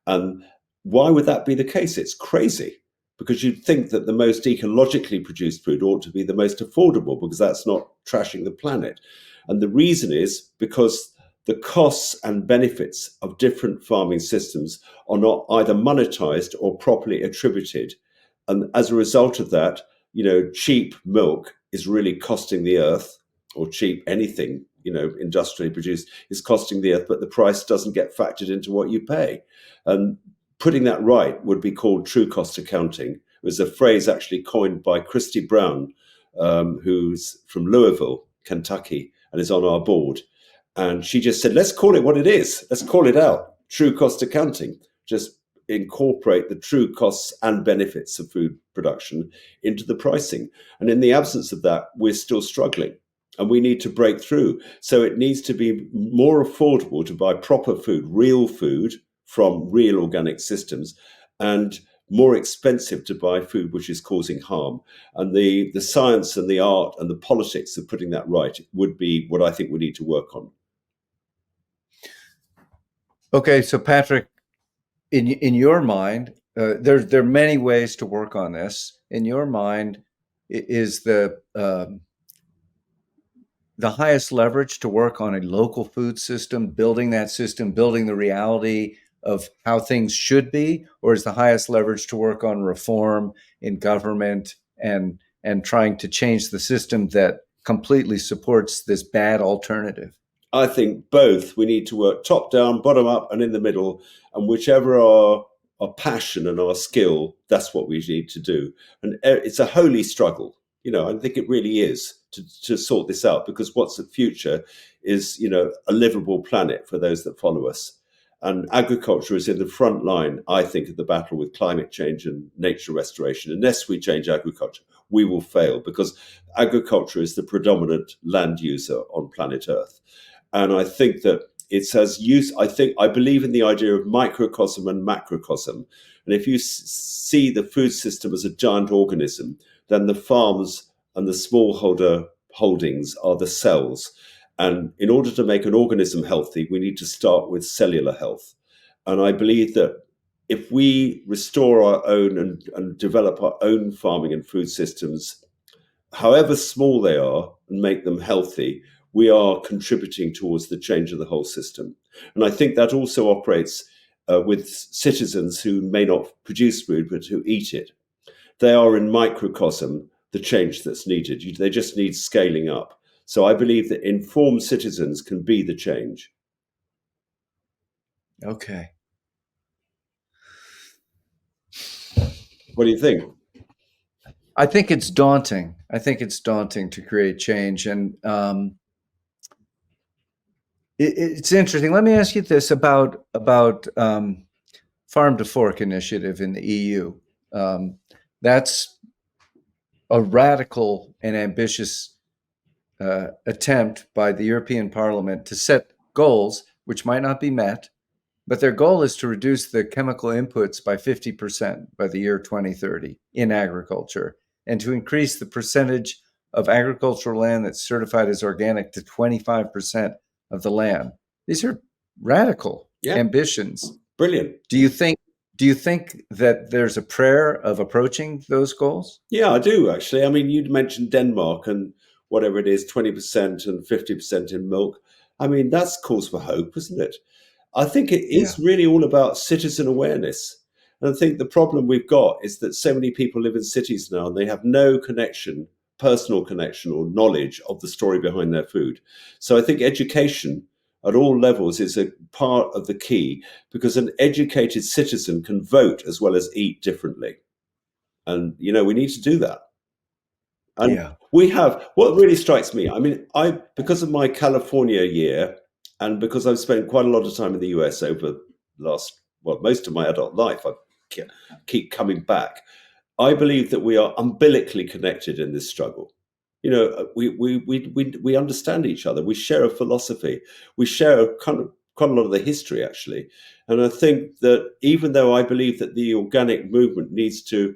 And why would that be the case? It's crazy, because you'd think that the most ecologically produced food ought to be the most affordable, because that's not trashing the planet. And the reason is because the costs and benefits of different farming systems are not either monetized or properly attributed. And as a result of that, cheap milk is really costing the earth, or cheap anything, industrially produced is costing the earth, but the price doesn't get factored into what you pay. And putting that right would be called true cost accounting. It was a phrase actually coined by Christy Brown, who's from Louisville, Kentucky, and is on our board. And she just said, let's call it what it is. Let's call it out. True cost accounting. Just incorporate the true costs and benefits of food production into the pricing. And in the absence of that, we're still struggling. And we need to break through. So it needs to be more affordable to buy proper food, real food, from real organic systems, and more expensive to buy food which is causing harm. And the science and the art and the politics of putting that right would be what I think we need to work on. Okay, so Patrick, in your mind, there are many ways to work on this. In your mind, is the highest leverage to work on a local food system, building that system, building the reality of how things should be, or is the highest leverage to work on reform in government and trying to change the system that completely supports this bad alternative? I think both. We need to work top down, bottom up, and in the middle. And whichever our passion and our skill, that's what we need to do. And it's a holy struggle. I think it really is to sort this out, because what's the future is, a livable planet for those that follow us. And agriculture is in the front line, I think, of the battle with climate change and nature restoration. Unless we change agriculture, we will fail, because agriculture is the predominant land user on planet Earth. And I think that it has use. I believe in the idea of microcosm and macrocosm. And if you see the food system as a giant organism, then the farms and the smallholder holdings are the cells. And in order to make an organism healthy, we need to start with cellular health. And I believe that if we restore our own and develop our own farming and food systems, however small they are, and make them healthy, we are contributing towards the change of the whole system. And I think that also operates with citizens who may not produce food, but who eat it. They are in microcosm the change that's needed. They just need scaling up. So I believe that informed citizens can be the change. Okay. What do you think? I think it's daunting. To create change. And it's interesting. Let me ask you this about Farm to Fork initiative in the EU. That's a radical and ambitious attempt by the European Parliament to set goals which might not be met, but their goal is to reduce the chemical inputs by 50% by the year 2030 in agriculture, and to increase the percentage of agricultural land that's certified as organic to 25% of the land. These are radical ambitions. Brilliant. Do you think that there's a prayer of approaching those goals? Yeah, I do, actually. I mean, you'd mentioned Denmark and whatever it is, 20% and 50% in milk. I mean, that's cause for hope, isn't it? I think it is really all about citizen awareness. And I think the problem we've got is that so many people live in cities now and they have no connection, personal connection or knowledge of the story behind their food. So I think education at all levels is a part of the key, because an educated citizen can vote as well as eat differently. And, we need to do that. And we have, what really strikes me, I mean, because of my California year, and because I've spent quite a lot of time in the US over most of my adult life, I keep coming back. I believe that we are umbilically connected in this struggle. We understand each other. We share a philosophy. We share quite a lot of the history, actually. And I think that even though I believe that the organic movement needs to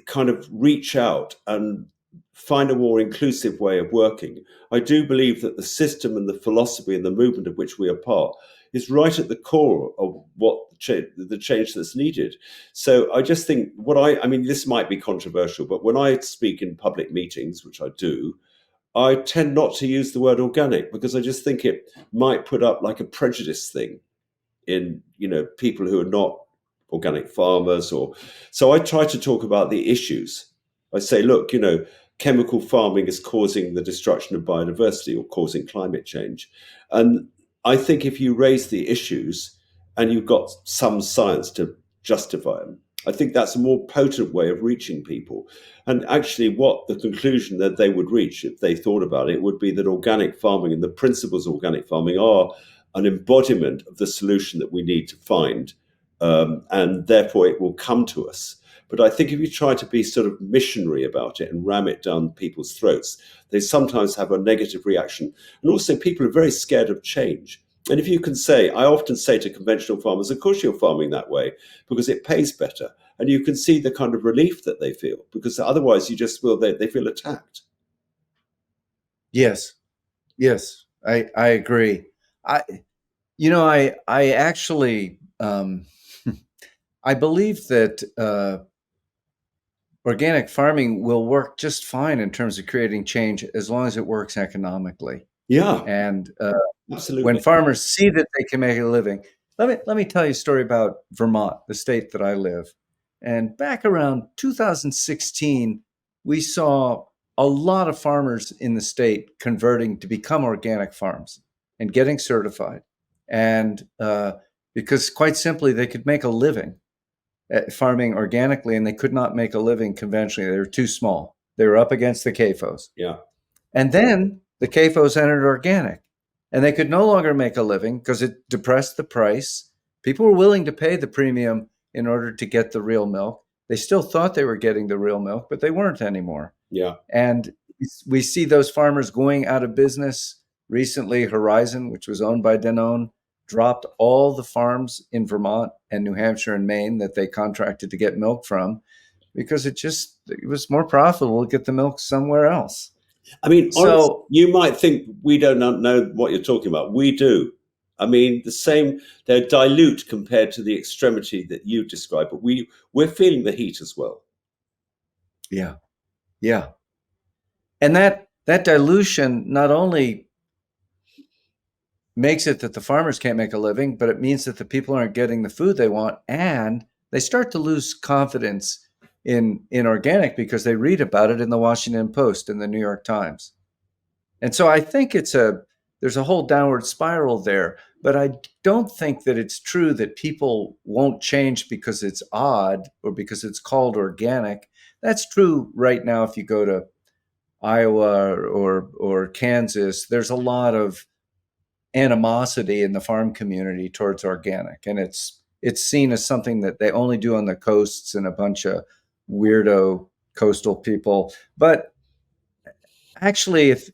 kind of reach out and find a more inclusive way of working, I do believe that the system and the philosophy and the movement of which we are part is right at the core of what the change that's needed. So I just think I mean, this might be controversial, but when I speak in public meetings, which I do, I tend not to use the word organic, because I just think it might put up like a prejudice thing in, people who are not organic farmers. So I try to talk about the issues. I say, look, chemical farming is causing the destruction of biodiversity or causing climate change. And I think if you raise the issues and you've got some science to justify them, I think that's a more potent way of reaching people. And actually what the conclusion that they would reach if they thought about it would be that organic farming and the principles of organic farming are an embodiment of the solution that we need to find. And therefore it will come to us. But I think if you try to be sort of missionary about it and ram it down people's throats, they sometimes have a negative reaction. And also people are very scared of change. And if you can say, I often say to conventional farmers, of course you're farming that way because it pays better. And you can see the kind of relief that they feel, because otherwise you just feel they feel attacked. Yes, yes, I agree. I I actually I believe that organic farming will work just fine in terms of creating change as long as it works economically. Yeah, And when absolutely. farmers see that they can make a living, let me tell you a story about Vermont, the state that I live. And back around 2016, we saw a lot of farmers in the state converting to become organic farms and getting certified. And because quite simply, they could make a living at farming organically, and they could not make a living conventionally. They were too small. They were up against the CAFOs. Yeah. And then the CAFOs entered organic, and they could no longer make a living because it depressed the price. People were willing to pay the premium in order to get the real milk. They still thought they were getting the real milk, but they weren't anymore. Yeah. And we see those farmers going out of business. Recently, Horizon, which was owned by Danone, dropped all the farms in Vermont and New Hampshire and Maine that they contracted to get milk from because it was more profitable to get the milk somewhere else. I mean, honestly, So you might think we don't know what you're talking about. We do. I mean, they're dilute compared to the extremity that you described, but we're feeling the heat as well. yeah, yeah. And that dilution not only makes it that the farmers can't make a living, but it means that the people aren't getting the food they want, and they start to lose confidence in organic because they read about it in the Washington Post and the New York Times. And so I think there's a whole downward spiral there, but I don't think that it's true that people won't change because it's odd or because it's called organic. That's true right now. If you go to Iowa or Kansas, there's a lot of animosity in the farm community towards organic, and it's seen as something that they only do on the coasts and a bunch of weirdo coastal people. But actually, if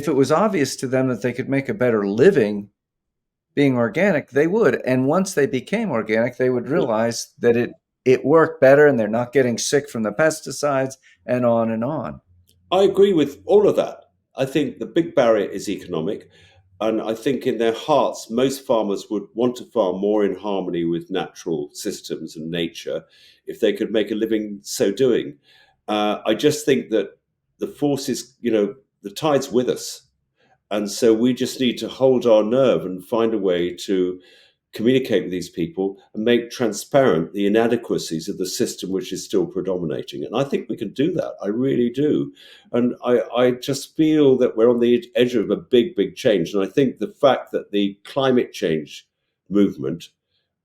it was obvious to them that they could make a better living being organic, they would. And once they became organic, they would realize that it worked better, and they're not getting sick from the pesticides, and on and on. I agree with all of that. I think the big barrier is economic. And I think in their hearts, most farmers would want to farm more in harmony with natural systems and nature if they could make a living so doing. I just think that the force is, the tide's with us. And so we just need to hold our nerve and find a way to communicate with these people and make transparent the inadequacies of the system which is still predominating. And I think we can do that. I really do. And I just feel that we're on the edge of a big, big change. And I think the fact that the climate change movement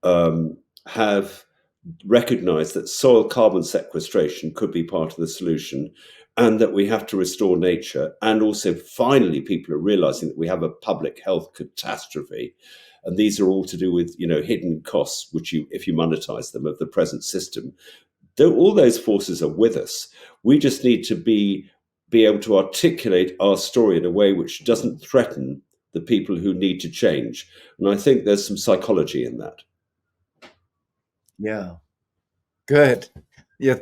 have recognized that soil carbon sequestration could be part of the solution, and that we have to restore nature. And also, finally, people are realizing that we have a public health catastrophe. And these are all to do with, hidden costs, which if you monetize them, of the present system. Though all those forces are with us, we just need to be able to articulate our story in a way which doesn't threaten the people who need to change. And I think there's some psychology in that. Yeah, good. Yeah,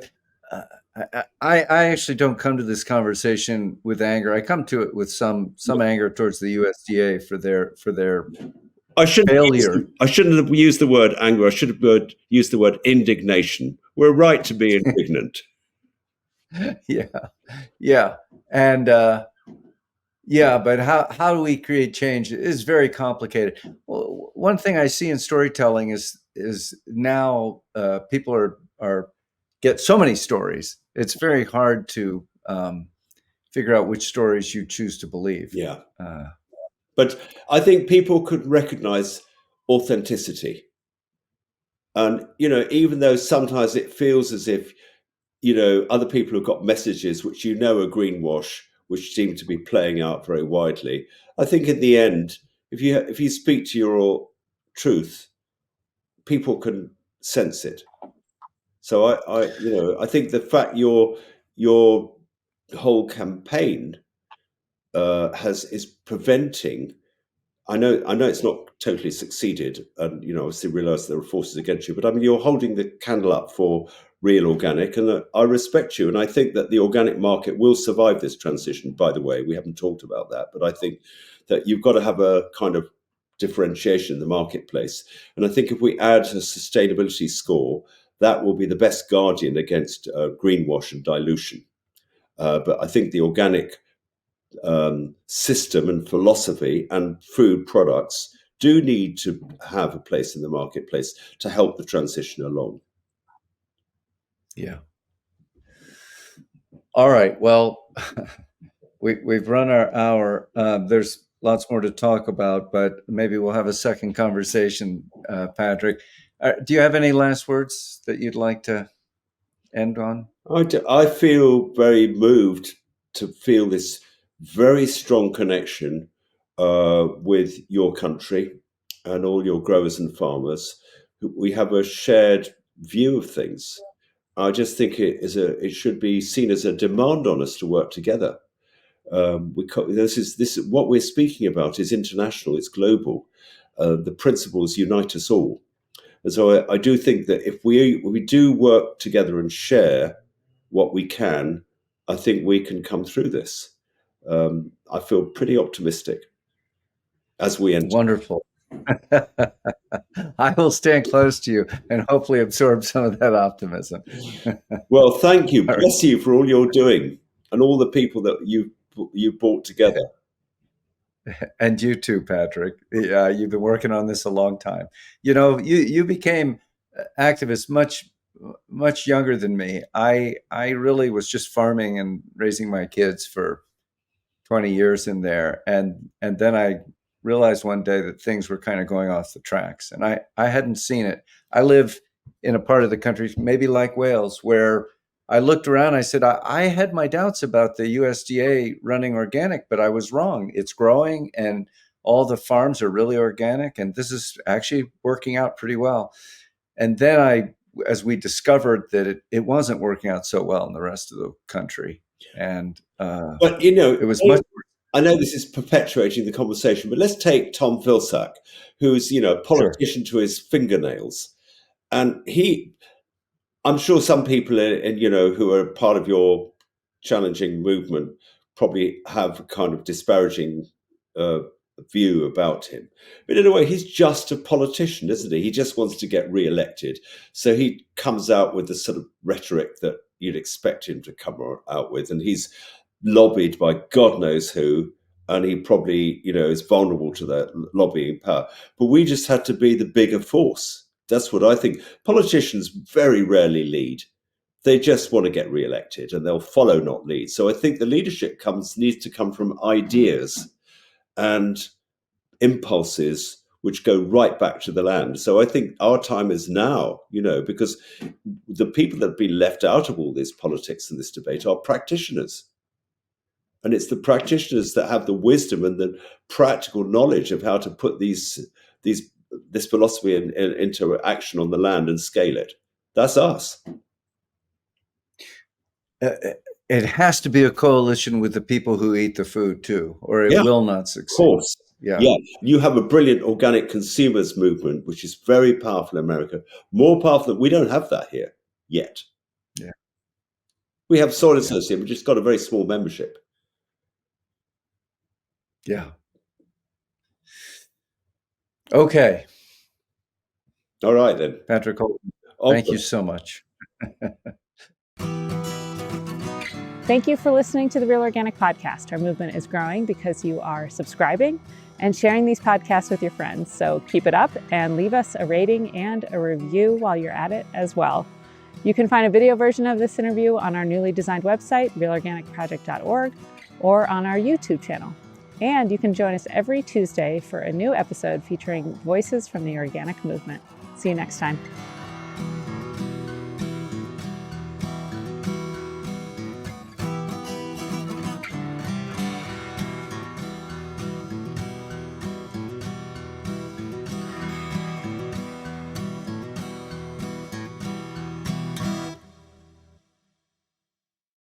I actually don't come to this conversation with anger. I come to it with some anger towards the USDA for their failure. I shouldn't have used the word anger. I should have used the word indignation. We're right to be indignant. Yeah, and but how do we create change? It is very complicated. Well, one thing I see in storytelling is now people are get so many stories. It's very hard to figure out which stories you choose to believe. Yeah. But I think people could recognize authenticity. And, even though sometimes it feels as if, other people have got messages which are greenwash, which seem to be playing out very widely. I think in the end, if you speak to your truth, people can sense it. So I think the fact your whole campaign is preventing I know it's not totally succeeded, and obviously realise there are forces against you. But I mean, you're holding the candle up for real organic, and I respect you. And I think that the organic market will survive this transition. By the way, we haven't talked about that, but I think that you've got to have a kind of differentiation in the marketplace. And I think if we add a sustainability score, that will be the best guardian against greenwash and dilution. But I think the organic system and philosophy and food products do need to have a place in the marketplace to help the transition along. Yeah. All right. Well, we've run our hour. There's lots more to talk about, but maybe we'll have a second conversation, Patrick. Do you have any last words that you'd like to end on? I feel very moved to feel this very strong connection with your country and all your growers and farmers. We have a shared view of things. I just think it should be seen as a demand on us to work together. This is what we're speaking about is international. It's global. The principles unite us all, and so I do think that if we do work together and share what we can, I think we can come through this. I feel pretty optimistic as we enter. Wonderful. I will stand close to you and hopefully absorb some of that optimism. Well, thank you. All Bless you for all you're doing and all the people that you brought together. And you too, Patrick. You've been working on this a long time. You became activist much younger than me. I really was just farming and raising my kids for 20 years in there. And then I realized one day that things were kind of going off the tracks, and I hadn't seen it. I live in a part of the country, maybe like Wales, where I looked around, I said, I had my doubts about the USDA running organic, but I was wrong. It's growing and all the farms are really organic, and this is actually working out pretty well. And then as we discovered that it wasn't working out so well in the rest of the country. And but it was much. I know this is perpetuating the conversation, but let's take Tom Vilsack, who's a politician to his fingernails, and I'm sure some people who are part of your challenging movement probably have a kind of disparaging view about him. But in a way, he's just a politician, isn't he? He just wants to get re-elected. So he comes out with the sort of rhetoric that you'd expect him to come out with. And he's lobbied by God knows who. And he probably, is vulnerable to that lobbying power. But we just had to be the bigger force. That's what I think. Politicians very rarely lead. They just want to get re-elected and they'll follow, not lead. So I think the leadership needs to come from ideas and impulses which go right back to the land. So I think our time is now, because the people that have been left out of all this politics and this debate are practitioners. And it's the practitioners that have the wisdom and the practical knowledge of how to put this philosophy into action on the land and scale it. That's us. It has to be a coalition with the people who eat the food too, or it will not succeed. Of course. Yeah. You have a brilliant organic consumers movement, which is very powerful in America. More powerful. We don't have that here yet. Yeah. We have Soil Association, which has got a very small membership. Yeah. Okay. All right, then. Patrick Holden, thank you so much. Thank you for listening to the Real Organic Podcast. Our movement is growing because you are subscribing and sharing these podcasts with your friends. So keep it up and leave us a rating and a review while you're at it as well. You can find a video version of this interview on our newly designed website, realorganicproject.org, or on our YouTube channel. And you can join us every Tuesday for a new episode featuring voices from the organic movement. See you next time.